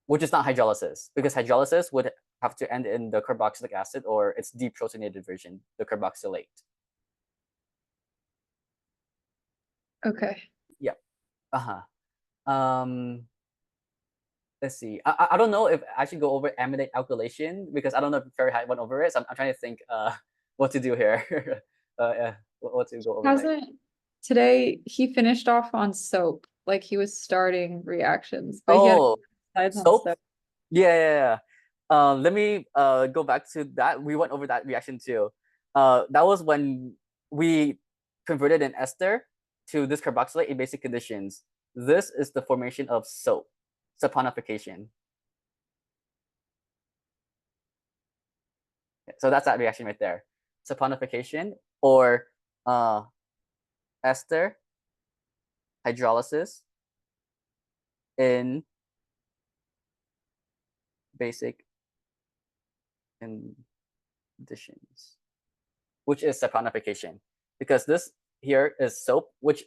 Which is not hydrolysis, because hydrolysis would have to end in the carboxylic acid or its deprotonated version, the carboxylate. Okay. Yep. Let's see. I don't know if I should go over amidate alkylation because I don't know if Fahrenheit went over it. So I'm trying to think what to do here. What to go over next. Hasn't today he finished off on soap, like he was starting reactions, but he had Oh, slides on soap? soap. Yeah. Let me go back to that. We went over that reaction too. That was when we converted an ester to this carboxylate in basic conditions. This is the formation of soap, saponification. So that's that reaction right there. Saponification or ester hydrolysis in basic conditions, which is saponification. Because this here is soap, which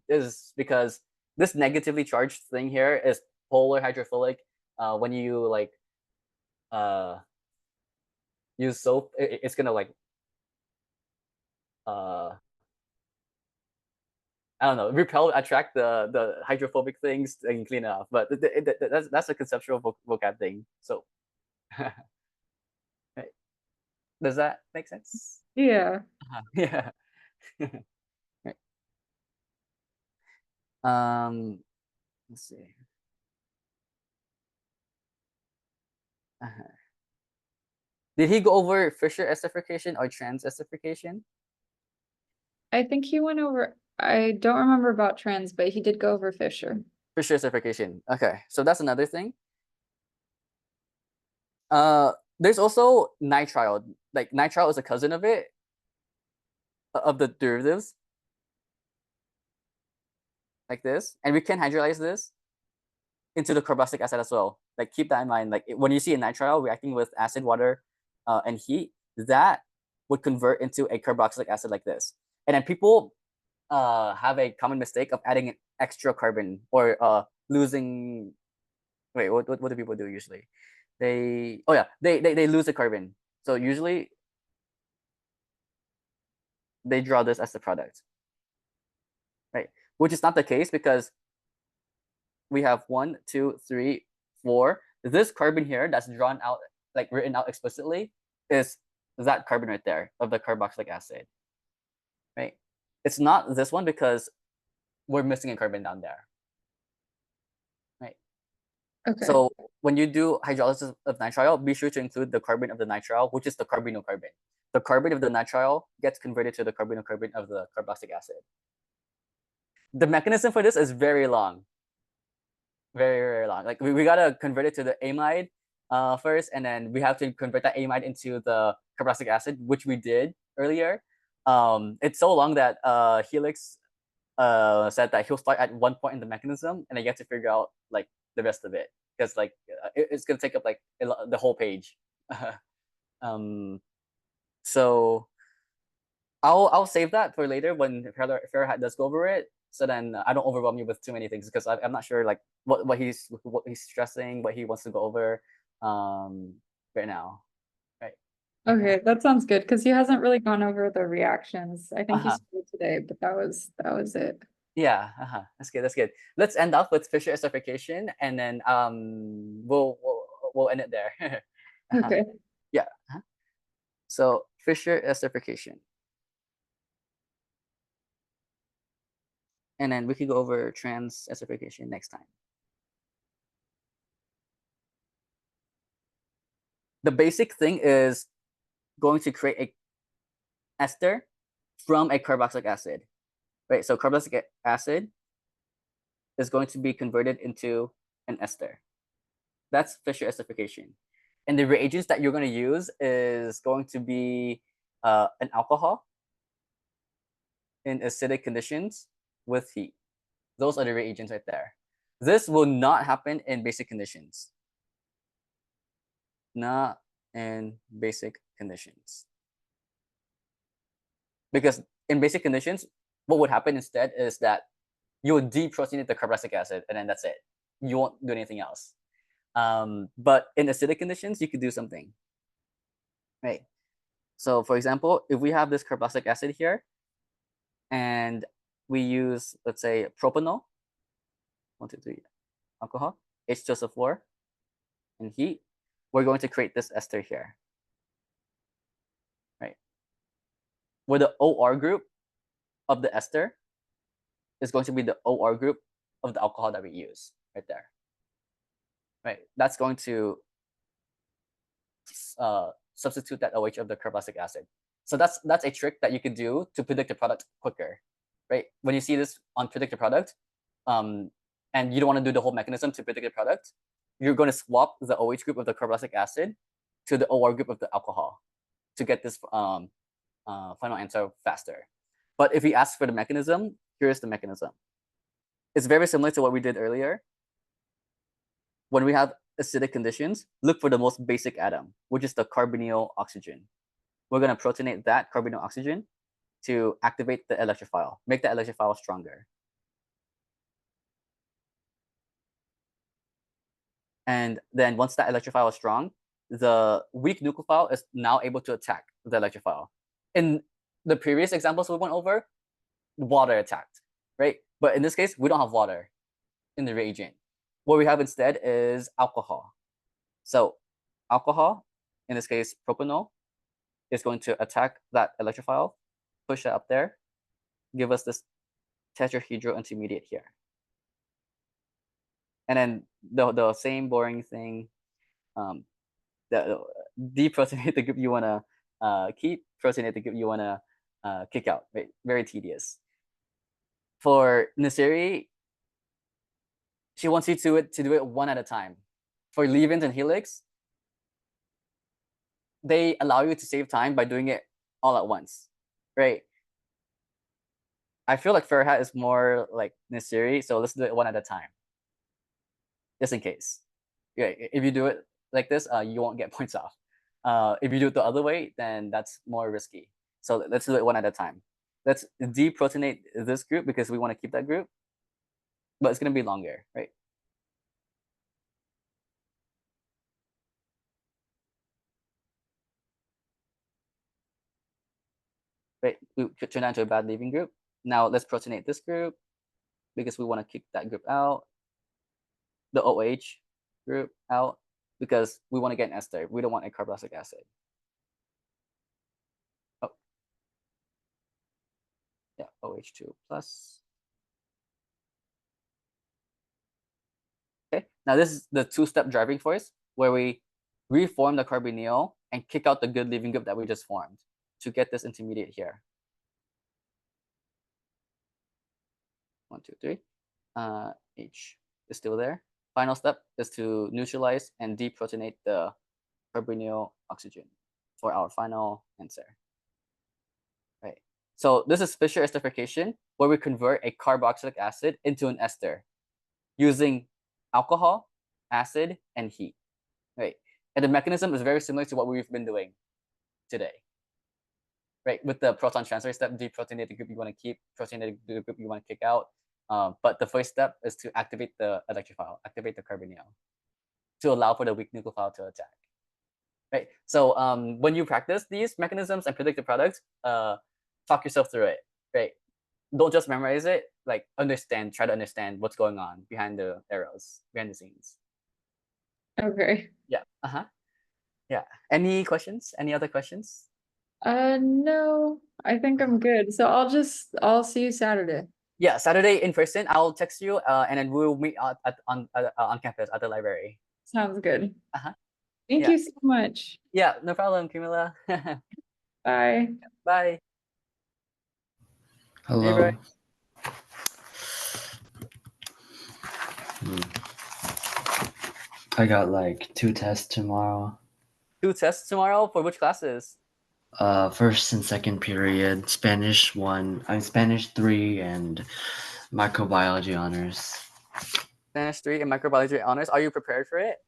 is because this negatively charged thing here is polar hydrophilic. When you like use soap, it's gonna like I don't know, repel, attract the hydrophobic things and clean it off. But that's a conceptual vocab thing. So, right. Does that make sense? Yeah. Yeah. Right. Let's see. Did he go over Fischer esterification or trans esterification? I think he went over, I don't remember about trans, but he did go over Fisher. Fischer esterification. Okay, so that's another thing. There's also nitrile. Like nitrile is a cousin of it, of the derivatives, like this, and we can hydrolyze this into the carboxylic acid as well. Like keep that in mind. Like when you see a nitrile reacting with acid, water, and heat, that would convert into a carboxylic acid like this. And then people have a common mistake of adding an extra carbon or losing. Wait, what do people do usually? They lose a carbon. So usually they draw this as the product, right? Which is not the case because we have 1, 2, 3, 4. This carbon here that's drawn out, like written out explicitly, is that carbon right there of the carboxylic acid, right? It's not this one because we're missing a carbon down there, right? Okay. So when you do hydrolysis of nitrile, be sure to include the carbon of the nitrile, which is the carbonyl carbon. The carbon of the nitrile gets converted to the carbonyl carbon of the carboxylic acid. The mechanism for this is very long. Very long. Like we gotta convert it to the amide first, and then we have to convert that amide into the carboxylic acid, which we did earlier. It's so long that Helix said that he'll start at one point in the mechanism, and then you have to figure out like the rest of it because like it's gonna take up like the whole page. So I'll save that for later when Farhat does go over it. So then I don't overwhelm you with too many things because I'm not sure like what he's stressing, what he wants to go over right now. Right. Okay, that sounds good because he hasn't really gone over the reactions. I think he Uh-huh. started today, but that was it. Yeah, that's good. That's good. Let's end off with Fisher esterification, and then we'll end it there. Okay. Yeah. So Fisher esterification, and then we can go over trans esterification next time. The basic thing is going to create a ester from a carboxylic acid, right? So carboxylic acid is going to be converted into an ester. That's Fisher esterification. And the reagents that you're going to use is going to be an alcohol in acidic conditions with heat. Those are the reagents right there. This will not happen in basic conditions. Not in basic conditions. Because in basic conditions, what would happen instead is that you would deproteinate the carboxylic acid, and then that's it. You won't do anything else. But in acidic conditions, you could do something, right? So for example, if we have this carboxylic acid here, and we use, let's say, propanol, 1, 2, 3, alcohol, H2SO4, and heat, we're going to create this ester here, right? Where the OR group of the ester is going to be the OR group of the alcohol that we use right there, right? That's going to substitute that OH of the carboxylic acid. So that's a trick that you could do to predict the product quicker, right? When you see this on predict the product, and you don't want to do the whole mechanism to predict the product, you're going to swap the OH group of the carboxylic acid to the OR group of the alcohol to get this final answer faster. But if you ask for the mechanism, here's the mechanism. It's very similar to what we did earlier. When we have acidic conditions, look for the most basic atom, which is the carbonyl oxygen. We're going to protonate that carbonyl oxygen to activate the electrophile, make the electrophile stronger. And then once that electrophile is strong, the weak nucleophile is now able to attack the electrophile. In the previous examples we went over, water attacked, right? But in this case, we don't have water in the reagent. What we have instead is alcohol. So alcohol, in this case, propanol, is going to attack that electrophile, push it up there, give us this tetrahedral intermediate here. And then the same boring thing, deprotonate the group you want to keep, protonate the group you want to kick out, right? Very tedious. For Nasiri, she wants you to do it one at a time. For leave-ins and helix, they allow you to save time by doing it all at once, right? I feel like Farhat is more like Nasiri, so let's do it one at a time, just in case. Yeah, if you do it like this, you won't get points off. If you do it the other way, then that's more risky. So let's do it one at a time. Let's deprotonate this group because we want to keep that group, but it's going to be longer, right? Right, we could turn that into a bad leaving group. Now let's protonate this group because we want to kick that group out. The OH group out because we want to get an ester. We don't want a carboxylic acid. Oh, yeah, OH2 plus. Okay, now this is the two-step driving force where we reform the carbonyl and kick out the good leaving group that we just formed to get this intermediate here. 1, 2, 3. H is still there. Final step is to neutralize and deprotonate the carbonyl oxygen for our final answer. Right. So this is Fisher esterification, where we convert a carboxylic acid into an ester using alcohol, acid, and heat. Right. And the mechanism is very similar to what we've been doing today. Right. With the proton transfer step, deprotonate the group you want to keep, protonate the group you want to kick out. But the first step is to activate the electrophile, activate the carbonyl to allow for the weak nucleophile to attack. Right. So when you practice these mechanisms and predict the products, talk yourself through it. Right. Don't just memorize it. like try to understand what's going on behind the arrows, behind the scenes. Okay. Yeah. Uh-huh. Yeah. Any questions? Any other questions? No, I think I'm good. So I'll see you Saturday. Yeah, Saturday in person. I'll text you, and then we'll meet on campus at the library. Sounds good. Uh-huh. Thank Yeah. you so much. Yeah, no problem, Camila. Bye. Bye. Hello. I got like 2 tests tomorrow. 2 tests tomorrow for which classes? First and second period, Spanish 3 and microbiology honors. Spanish 3 and microbiology honors. Are you prepared for it?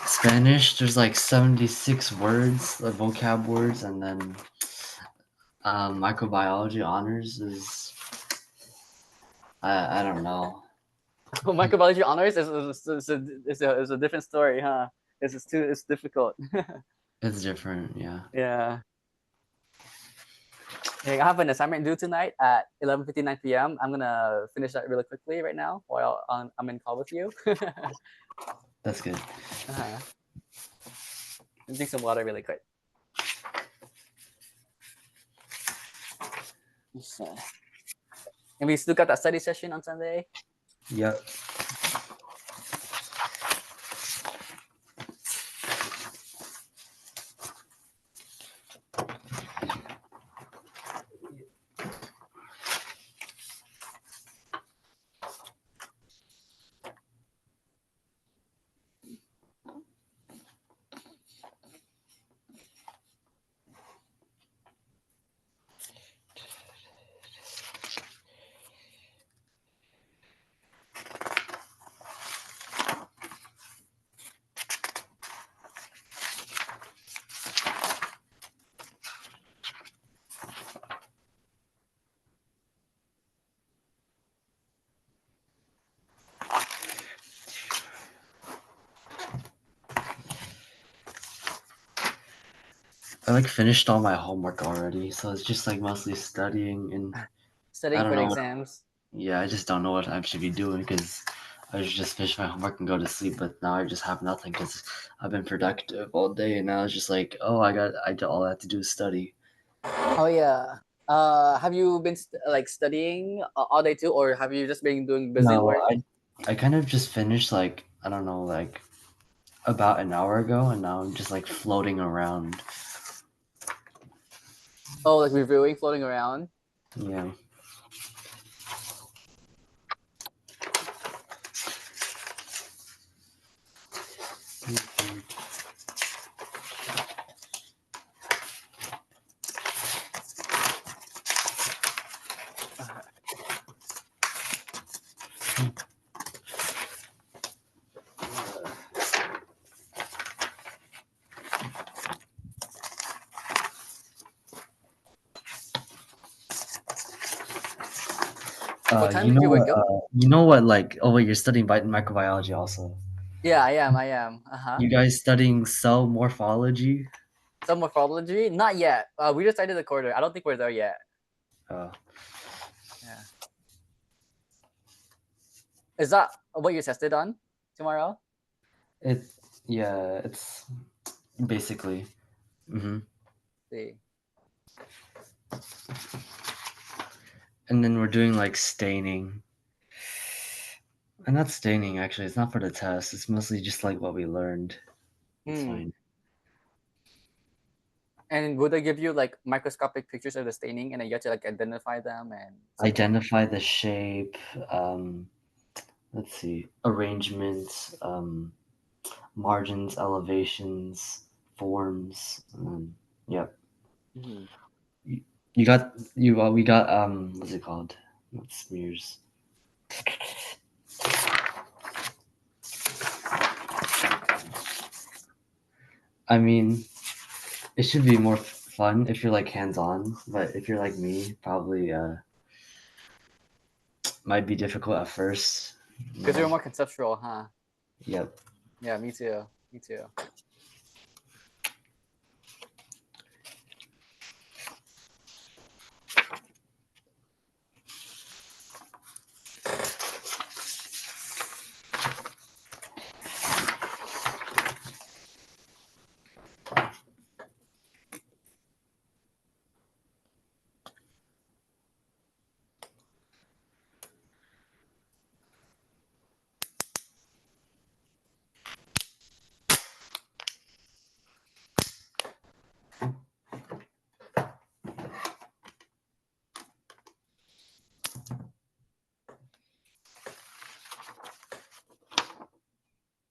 Spanish, there's like 76 words, like vocab words, and then microbiology honors is I don't know. Microbiology honors is a different story, huh? It's difficult. It's different, yeah. Yeah. Hey, I have an assignment due tonight at 11:59 p.m. I'm gonna finish that really quickly right now while I'm in call with you. That's good. Uh-huh. And drink some water really quick. And we still got that study session on Sunday. Yep. I like finished all my homework already, so it's just like mostly studying and Studying don't for the know. exams. Yeah, I just don't know what I should be doing because I should just finish my homework and go to sleep, but now I just have nothing because I've been productive all day, and now it's just like, oh, all I have to do is study. Oh yeah. Have you been studying all day too, or have you just been doing busy No, work? I kind of just finished like I don't know like about an hour ago, and now I'm just like floating around. Oh, like reviewing, floating around. Yeah. What time did you wake up? You know what? Like, oh wait, you're studying microbiology also. Yeah, I am. I am. You guys studying cell morphology? Some morphology? Not yet. We just started the quarter. I don't think we're there yet. Uh, Yeah. Is that what you tested on tomorrow? it's basically. Mm-hmm. See. And then we're doing like staining. And not staining actually, it's not for the test. It's mostly just like what we learned. It's fine. And would they give you like microscopic pictures of the staining, and then you have to like identify them and Identify the shape, let's see, arrangements, margins, elevations, forms, yep. Mhm. You got you we got what's it called? Not smears. I mean, it should be more fun if you're like hands-on, but if you're like me, probably might be difficult at first. Because you're more conceptual, huh? Yep. Yeah, me too. Me too.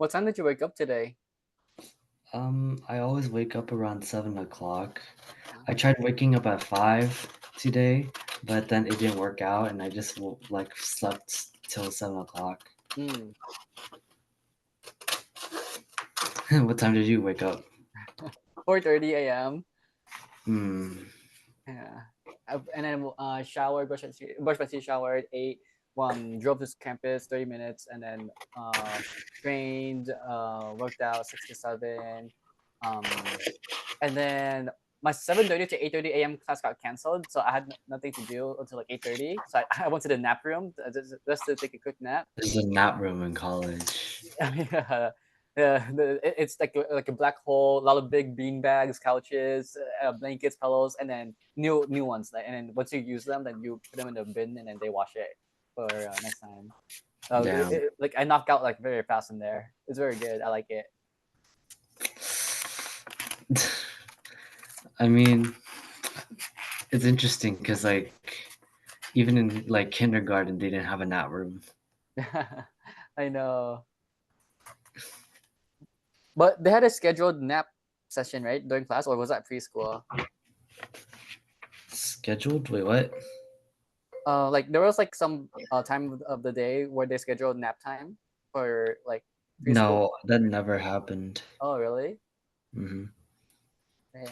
What time did you wake up today? I always wake up around 7 o'clock. I tried waking up at 5 today, but then it didn't work out, and I just like slept till 7 o'clock. Mm. What time did you wake up? 4:30 a.m. Hmm. Yeah. And then showered, brush my teeth, showered, ate, drove to campus 30 minutes, and then trained, worked out 6 to 7. And then my 7:30 to 8:30 a.m. class got canceled, so I had nothing to do until like 8:30. So I went to the nap room just to take a quick nap. There's a nap room in college. Yeah. Yeah, it's like a black hole, a lot of big bean bags, couches, blankets, pillows, and then new ones. And then once you use them, then you put them in the bin, and then they wash it for next time. Damn. Like I knock out like very fast in there. It's very good. I like it. I mean, it's interesting because like even in like kindergarten, they didn't have a nap room. I know. But they had a scheduled nap session, right, during class, or was that preschool? Scheduled? Wait, what? Like there was like some time of the day where they scheduled nap time for like preschool. No, that never happened. Oh, really? Hmm. Dang.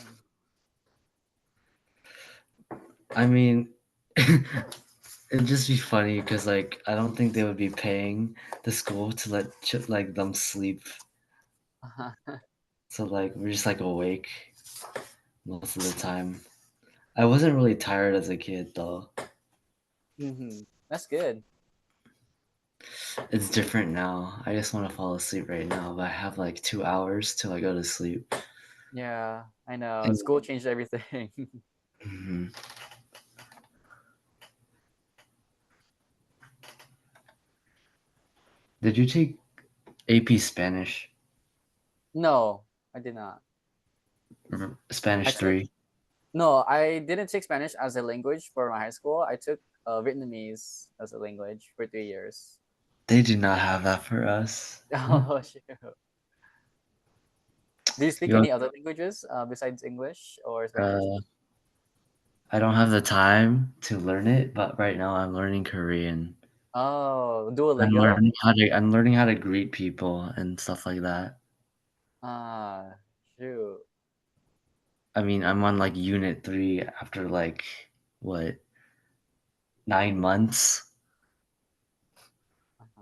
I mean, it'd just be funny because like I don't think they would be paying the school to let like them sleep. So like we're just like awake most of the time. I wasn't really tired as a kid though. That's good. It's different now. I just want to fall asleep right now, but I have like 2 hours till I go to sleep. Yeah, I know. And School changed everything. Mhm. Did you take AP Spanish? No, I did not. I Spanish took 3? No, I didn't take Spanish as a language for my high school. I took Vietnamese as a language for 3 years. They do not have that for us. Oh, shoot. Do you speak You any other languages besides English or Spanish? uh, I don't have the time to learn it, but right now I'm learning Korean. Oh, Duolingo? I'm learning how to greet people and stuff like that. Ah, shoot. I mean, I'm on like unit 3 after like what, 9 months Uh-huh.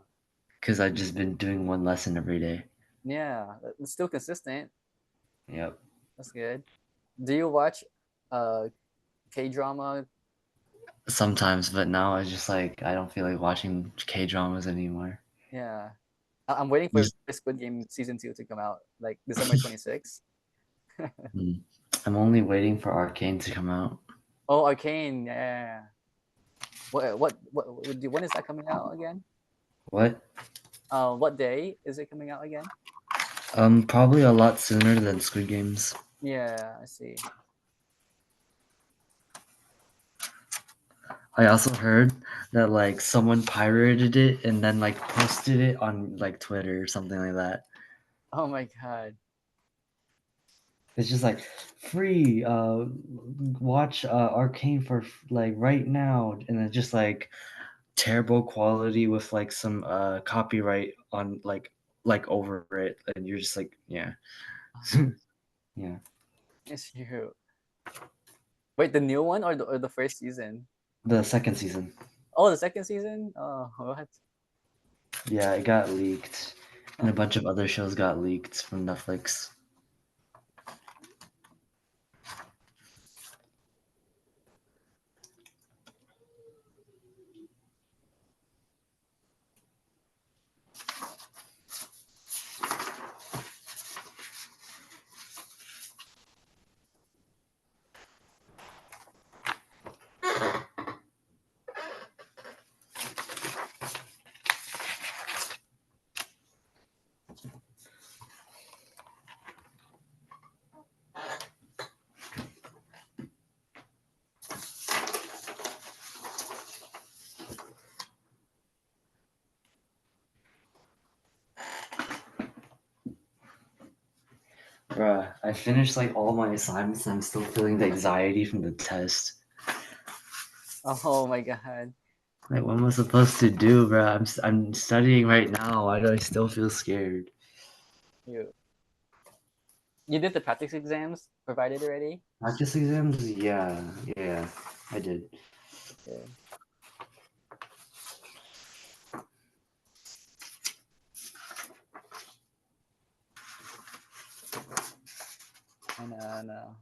because I've just been doing one lesson every day. Yeah, it's still consistent. Yep. That's good. Do you watch uh K-drama? Sometimes, but now I just like I don't feel like watching K dramas anymore. Yeah. I'm waiting for Just- Squid Game season 2 to come out, like December 26th. Mm. I'm only waiting for Arcane to come out. Oh, Arcane. Yeah. When is that coming out again? What? What day is it coming out again? Probably a lot sooner than Squid Games. Yeah, I see. I also heard that like someone pirated it and then like posted it on like Twitter or something like that. Oh my god. It's just like free. Watch Arcane for like right now, and it's just like terrible quality with like some copyright on like over it, and you're just like yeah, yeah. It's you. Wait, the new one or the first season? The second season. Oh, the second season? Oh, what? Yeah, it got leaked, and a bunch of other shows got leaked from Netflix. Bruh, I finished like all my assignments and I'm still feeling the anxiety from the test. Oh my god. Like, what am I supposed to do, bruh? I'm studying right now. Why do I still feel scared? You did the practice exams provided already? Practice exams? Yeah, I did. Okay. I know.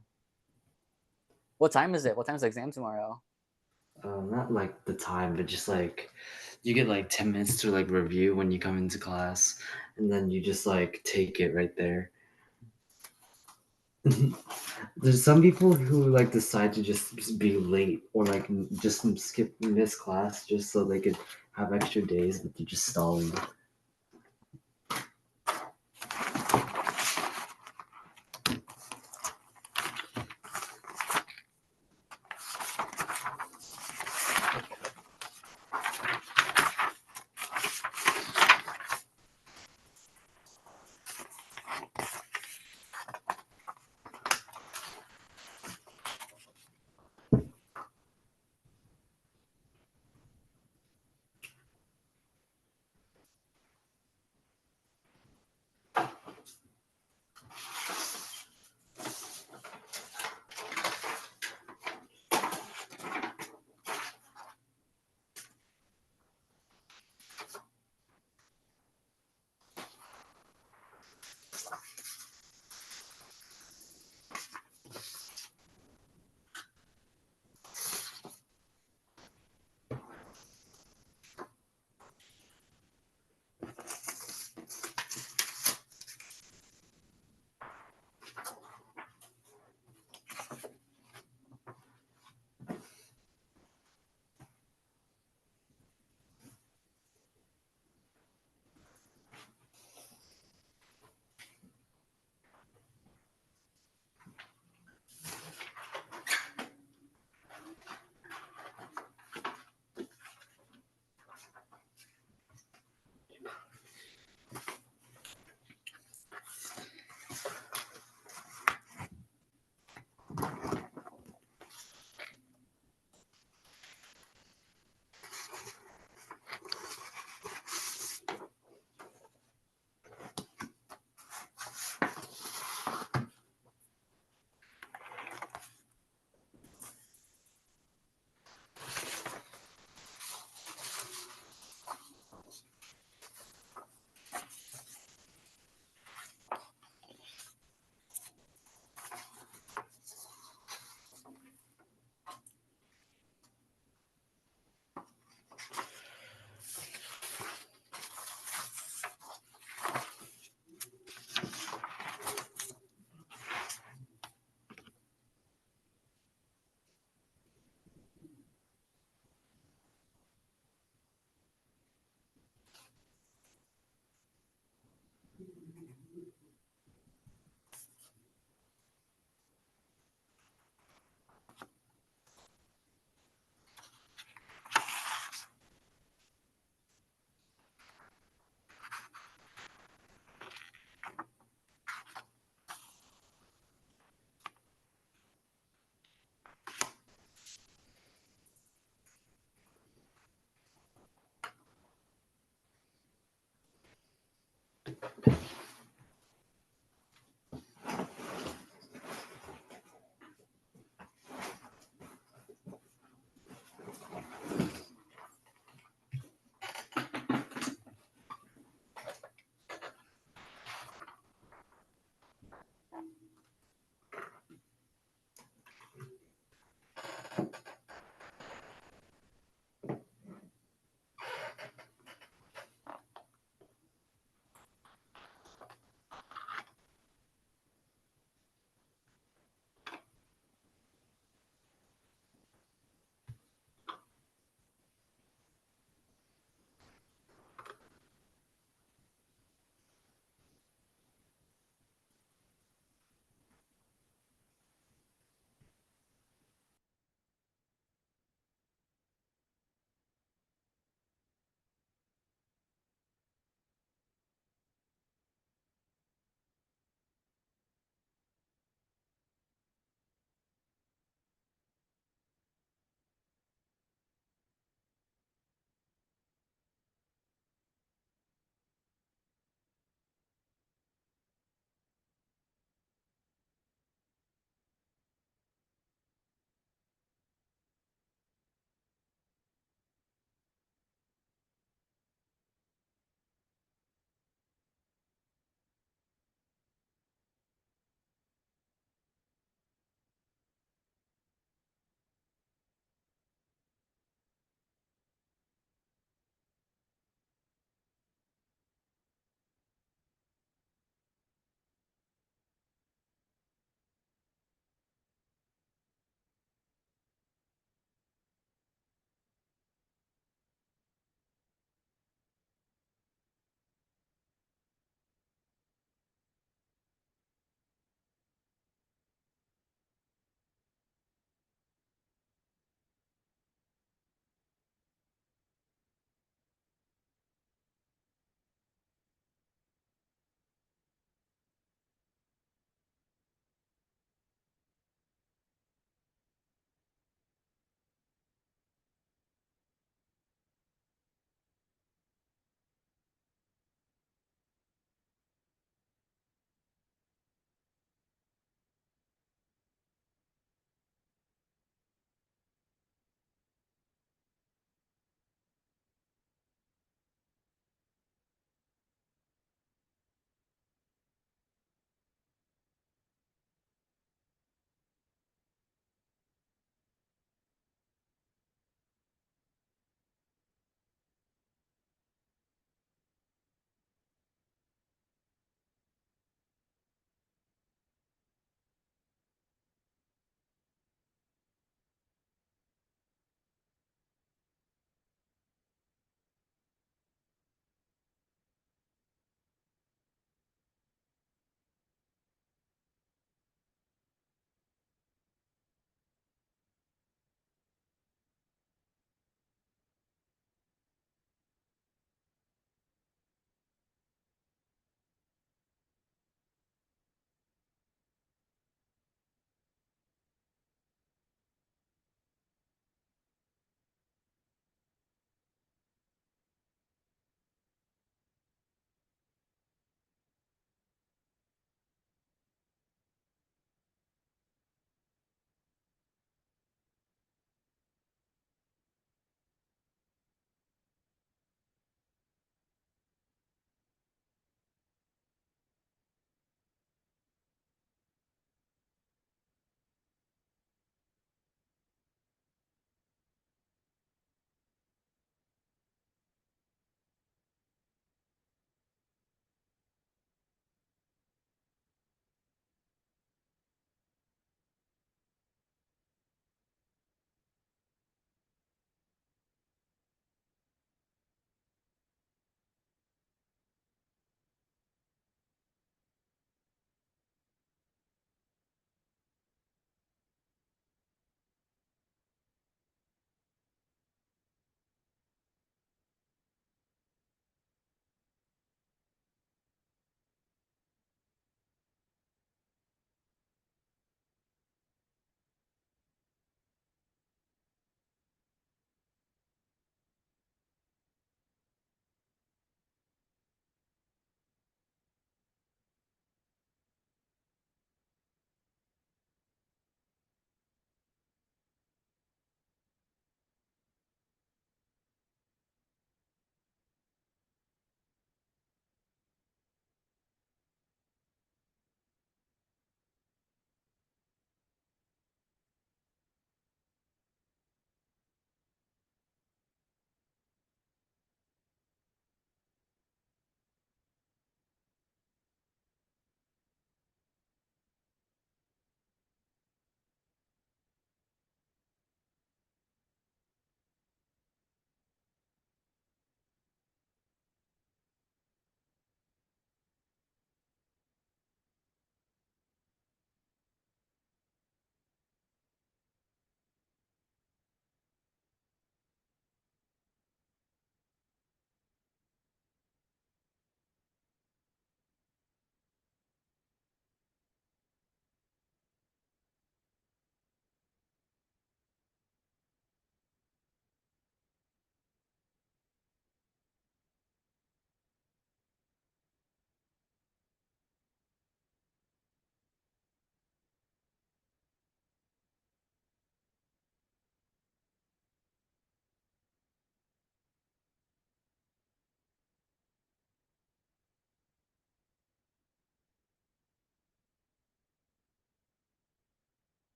What time is it? What time is the exam tomorrow? Not like the time, but just like you get like 10 minutes to like review when you come into class, and then you just like take it right there. There's some people who like decide to just be late or like just miss class just so they could have extra days, but they're just stalling.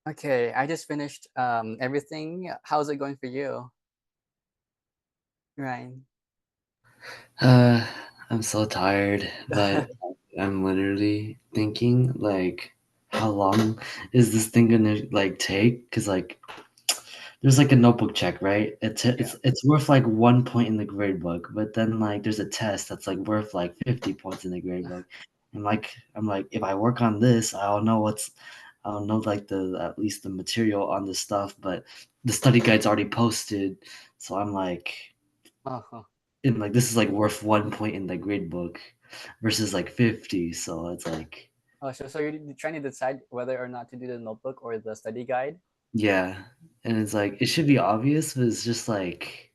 Okay, I just finished everything. How's it going for you, Ryan? Uh, I'm so tired, but I'm literally thinking like, how long is this thing gonna like take? Cause like, there's like a notebook check, right? Yeah. It's worth like 1 point in the grade book, but then like there's a test that's like worth like 50 points in the grade book. And like, I'm like, if I work on this, I'll know like the at least the material on the stuff, but the study guide's already posted, so I'm like. Uh-huh. And like this is like worth 1 point in the grade book versus like 50, so it's like Oh, so you're trying to decide whether or not to do the notebook or the study guide? yeah. And it's like it should be obvious, but it's just like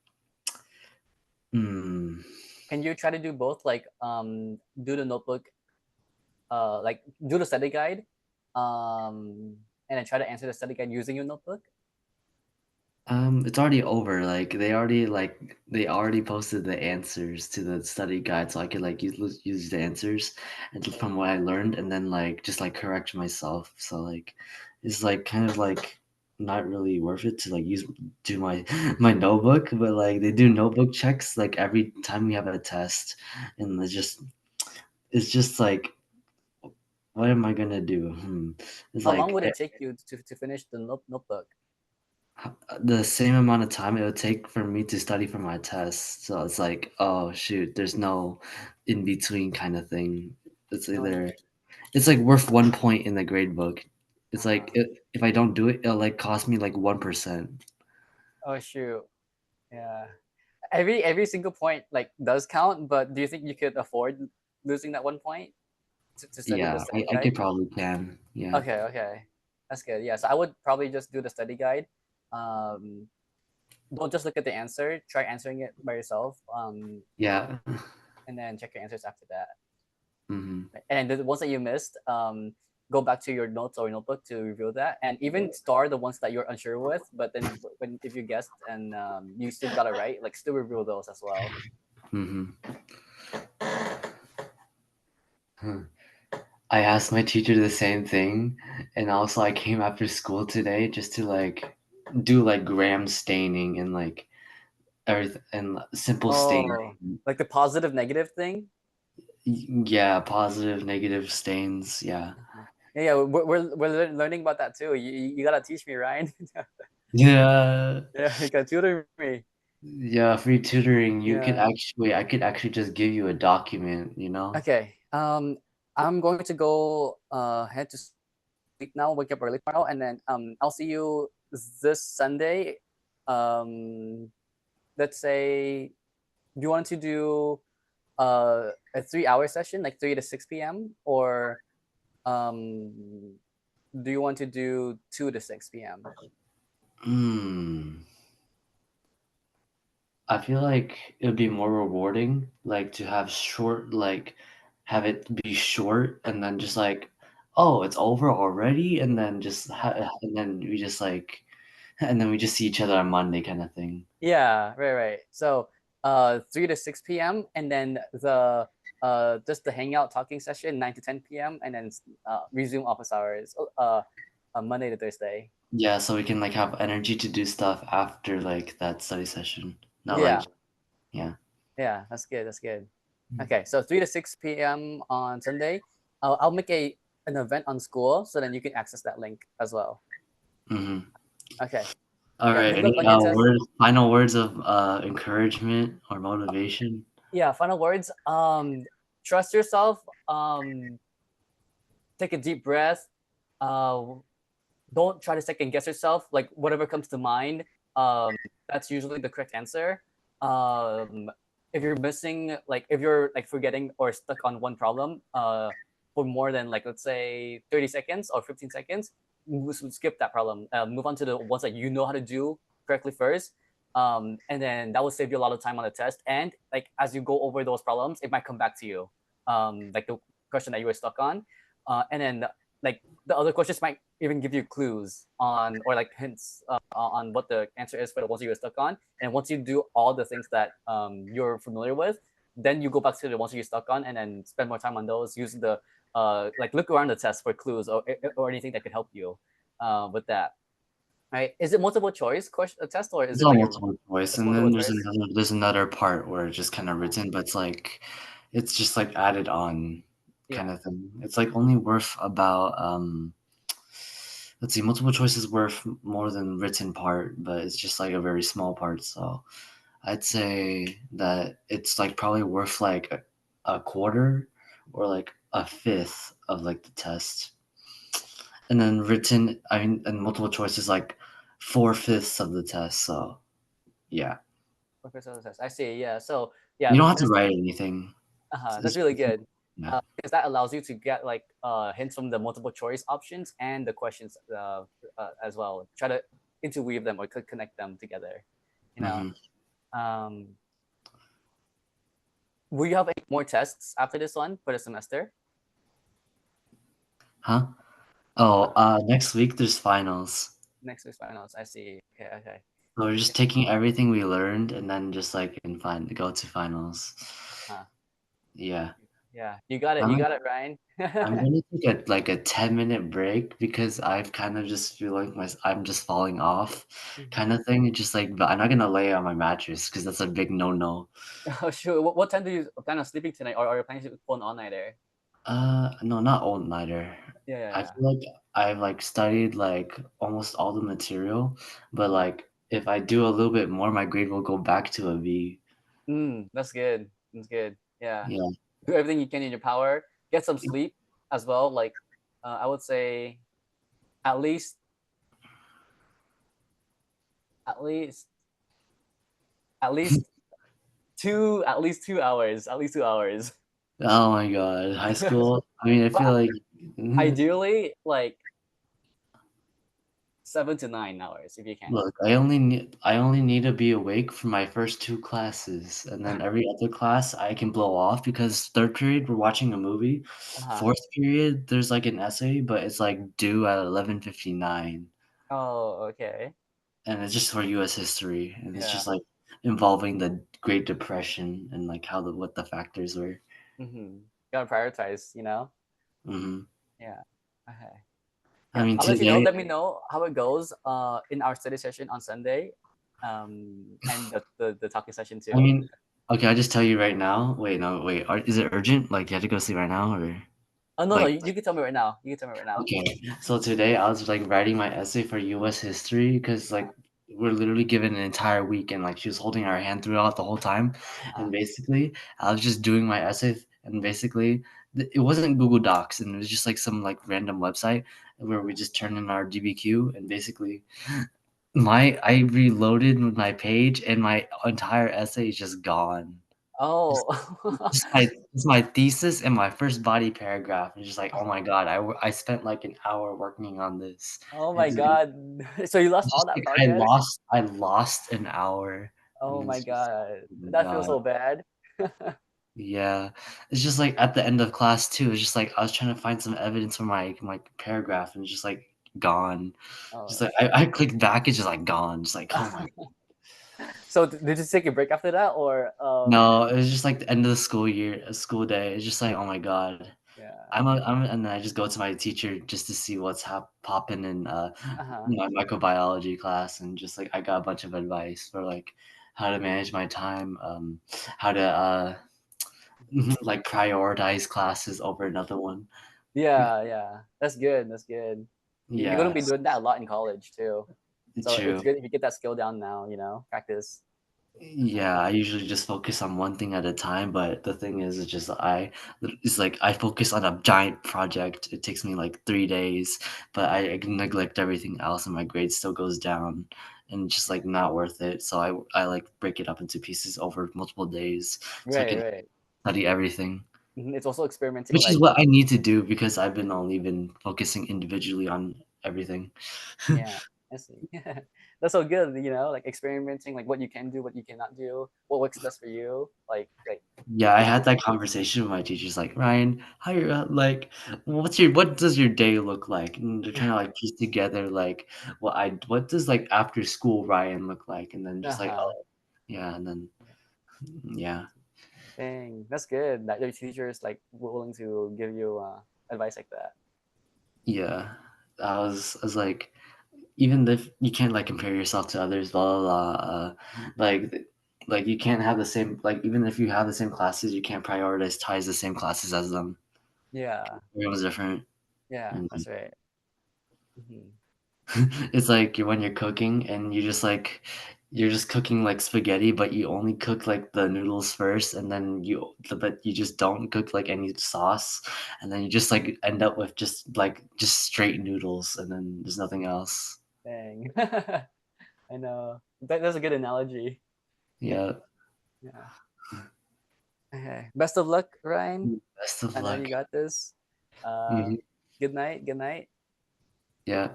hmm. Can you try to do both? Like do the notebook, like do the study guide, and then try to answer the study guide using your notebook? It's already over. They already posted the answers to the study guide, so I could like use the answers and just from what I learned, and then like just like correct myself. So like it's like kind of like not really worth it to like use do my my notebook, but like they do notebook checks like every time we have a test, and it's just like what am I gonna do? It's How long like would it take you to finish the notebook? the same amount of time it would take for me to study for my test. So it's like, oh shoot, there's no in between kind of thing. It's Oh, either it's like worth 1 point in the grade book. It's like if I don't do it, it'll like cost me like 1%. oh shoot. Yeah. Every single point like does count, but do you think you could afford losing that 1 point to study the Yeah, study I guide? could probably can. Yeah. Okay, okay. That's good. Yeah. So I would probably just do the study guide. Um, don't just look at the answer. Try answering it by yourself. Yeah. And then check your answers after that. hmm And the ones that you missed, go back to your notes or notebook to review that, and even star the ones that you're unsure with. But then when if you guessed and you still got it right, like still review those as well. hmm I asked my teacher the same thing, and also I came after school today just to like do like gram staining and like everything and simple staining. Oh, like the positive negative thing. Yeah, positive, negative stains. Yeah. Yeah, yeah, we're learning about that too. You gotta teach me, Ryan. Yeah. Yeah, you gotta tutor me. Yeah, free tutoring. Yeah. I could actually just give you a document, you know? Okay. I'm going to go head to sleep now. Wake up early tomorrow, and then I'll see you this Sunday. Um, let's say, do you want to do a 3 hour session, like 3 to 6 p.m., or um do you want to do 2 to 6 p.m.? Hmm. I feel like it would be more rewarding, like to have short, like have it be short and then just like, oh, it's over already, and then and then we just like, and then we just see each other on Monday kind of thing. Yeah, right, right. So 3 to 6 p.m., and then the just the hangout talking session 9 to 10 p.m., and then resume office hours Monday to Thursday. Yeah, so we can like have energy to do stuff after like that study session. Not like Yeah, yeah. yeah, that's good. That's good. Okay, so 3 to 6 p.m. on Sunday. I'll make a an event on school so then you can access that link as well. hmm Okay. All Yeah. right. Good luck Any on your test. final words of encouragement or motivation? Yeah. Final words. Trust yourself. Take a deep breath. Uh, don't try to second guess yourself. Like whatever comes to mind, um, that's usually the correct answer. Um, if you're missing, like if you're like forgetting or stuck on one problem, for more than like let's say 30 seconds or 15 seconds, skip that problem. Move on to the ones that you know how to do correctly first. And then that will save you a lot of time on the test. And like as you go over those problems, it might come back to you. Like the question that you were stuck on. And then like the other questions might even give you clues on or like hints on what the answer is for the ones you were stuck on. And once you do all the things that you're familiar with, then you go back to the ones you're stuck on and then spend more time on those. Use the like look around the test for clues or anything that could help you. with that. Right? Is it multiple choice question test or is It's it all like a multiple choice, it's and multiple then choice? there's another part where it's just kind of written, but it's like it's just like added on kind Yeah. of thing. It's like only worth about let's see, multiple choice is worth more than written part, but it's just like a very small part. So I'd say that it's like probably worth like a quarter or like a fifth of like the test. And then written, I mean, and multiple choice is like 4/5 of the test. So yeah, Professor test. I see. Yeah. So yeah, you don't have to write anything. that's It's really just, good. yeah. Because that allows you to get like hints from the multiple choice options and the questions as well. Try to interweave them or connect them together. You know. Hmm. Um, will you have any more tests after this one for the semester? Huh? Oh, Uh, next week there's finals. next week's finals. I see. Okay. Okay. So we're just taking everything we learned and then just like go to finals. Uh, Yeah. yeah. You got it. I'm You like, got it, Ryan. I'm gonna take a 10-minute break because I've kind of just feel like I'm just falling off kind Mhm. of thing. It's just like, but I'm not gonna lay on my mattress because that's a big no-no. Oh, sure. What time do you plan on sleeping tonight, or are you planning to phone all nighter? No, not all nighter. Yeah. Yeah. I Yeah. feel like I've like studied like almost all the material, but Uh-huh. like if I do a little bit more, my grade will go back to a B. That's good. That's good. Yeah. Yeah. Do everything you can in your power. Get some sleep as well. Like, I would say at least, at least, at least at least 2 hours. At least 2 hours. Oh my God, high school. I mean, I feel But like ideally, like 7 to 9 hours if you can. look, I only need to be awake for my first two classes, and then every other class I can blow off because third period we're watching a movie. Uh-huh. Fourth period there's like an essay, but it's like due at 11:59, Oh, okay. and it's just for U.S. history, and it's Yeah. just like involving the Great Depression and like what the factors were. Gotta prioritize, you know? Hmm. Yeah. Okay. I Yeah. mean, I'll let you know. today. Let me know how it goes in our study session on Sunday. And the talking session I too. mean, okay, I'll just tell you right now. Wait, no, wait. Is it urgent? Like, you have to go sleep right now, or Oh no, no, like? you can tell me right now. You can tell me right now. Okay, so today I was like writing my essay for U.S. history because like we're literally given an entire week and like she was holding our hand throughout the whole time, and basically I was just doing my essay and basically it wasn't Google Docs and it was just like some like random website where we just turn in our DBQ and basically I reloaded my page and my entire essay is just gone. Oh. It's my thesis and my first body paragraph. It's just like, oh my god, I spent like an hour working on this. Oh my It's, God. So you lost it's all just that like progress? I lost an hour, Oh and my it's just God. oh my That feels god. so bad. Yeah, it's just like at the end of class too. It's just like I was trying to find some evidence for my paragraph, and it's just like gone. Just Oh like I clicked back, it's just like gone. Just like oh my. so did you take a break after that or No, it was just like the end of the school year, a school day. It's just like oh my god. yeah. And then I just go to my teacher just to see what's popping in Uh-huh. my microbiology class, and just like I got a bunch of advice for like how to manage my time, how to like prioritize classes over another one. Yeah, yeah. That's good. That's good. You're gonna be Yes, doing that a lot in college too. So it's true. good if you get that skill down now, practice. Uh-huh. Yeah, I usually just focus on one thing at a time, but the thing is, it's like I focus on a giant project. It takes me like 3 days, but I neglect everything else, and my grade still goes down, and just like not worth it. So I like break it up into pieces over multiple days, so I Right, can right. study everything, It's also experimenting which is like what I need to do because I've been only been focusing individually on everything. yeah, I see. That's so good, like experimenting like what you can do, what you cannot do, what works best for you. Like Yeah, I it's had that conversation with my teachers, like, "Ryan, how you like, what does your day look like?" And they're trying to, like, piece together, like, what does, like, after school Ryan look like? And then just like, uh-huh. "Oh, yeah," and then yeah. Dang, that's good that your teacher is like willing to give you advice like that. Yeah. I was like, even if you can't like compare yourself to others, blah blah blah. Like like you can't have the same like even if you have the same classes, you can't prioritize the same classes as them. Yeah. Everyone's different. Yeah. And That's right. Mhm. it's like when you're cooking and you're just cooking like spaghetti, but you only cook like the noodles first, and then but you just don't cook like any sauce, and then you just like end up with just straight noodles, and then there's nothing else. Dang. I know. That's a good analogy. Yeah. Yeah. Okay. Best of luck, Ryan. Best of I know you luck. got this. Uh, Hmm. good night. Good night. Yeah.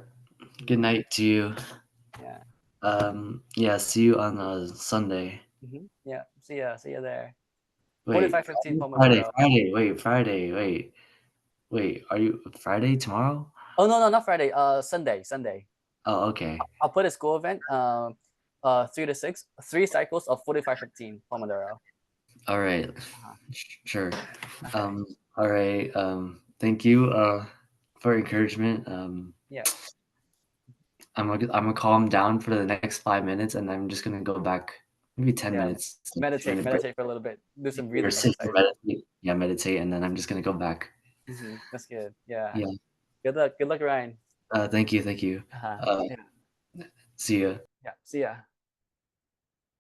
Good night to you. Yeah. Yeah. See you on Sunday. Yeah. See ya. See ya there. Wait, 45:15 Friday. Pomodoro. Friday. Wait, Friday. Wait. Are you Friday tomorrow? Oh no, not Friday. Sunday. Sunday. Oh, okay. I'll put a school event. 3 to 6. 3 cycles of 45:15 Pomodoro. All right. Uh-huh. Sure. Okay. All right. Thank you for encouragement. Yeah. I'm gonna calm down for the next 5 minutes, and I'm just gonna go back maybe 10 Yeah. minutes, like Meditate. 2 minute break, Meditate for a little bit. Do some or breathing sit or exercises. meditate. Yeah, meditate, and then I'm just gonna go back. That's good. Yeah. Yeah. Good luck. Good luck, Ryan. Thank you. Thank you. Uh-huh. Uh, Yeah. see ya. Yeah. See ya.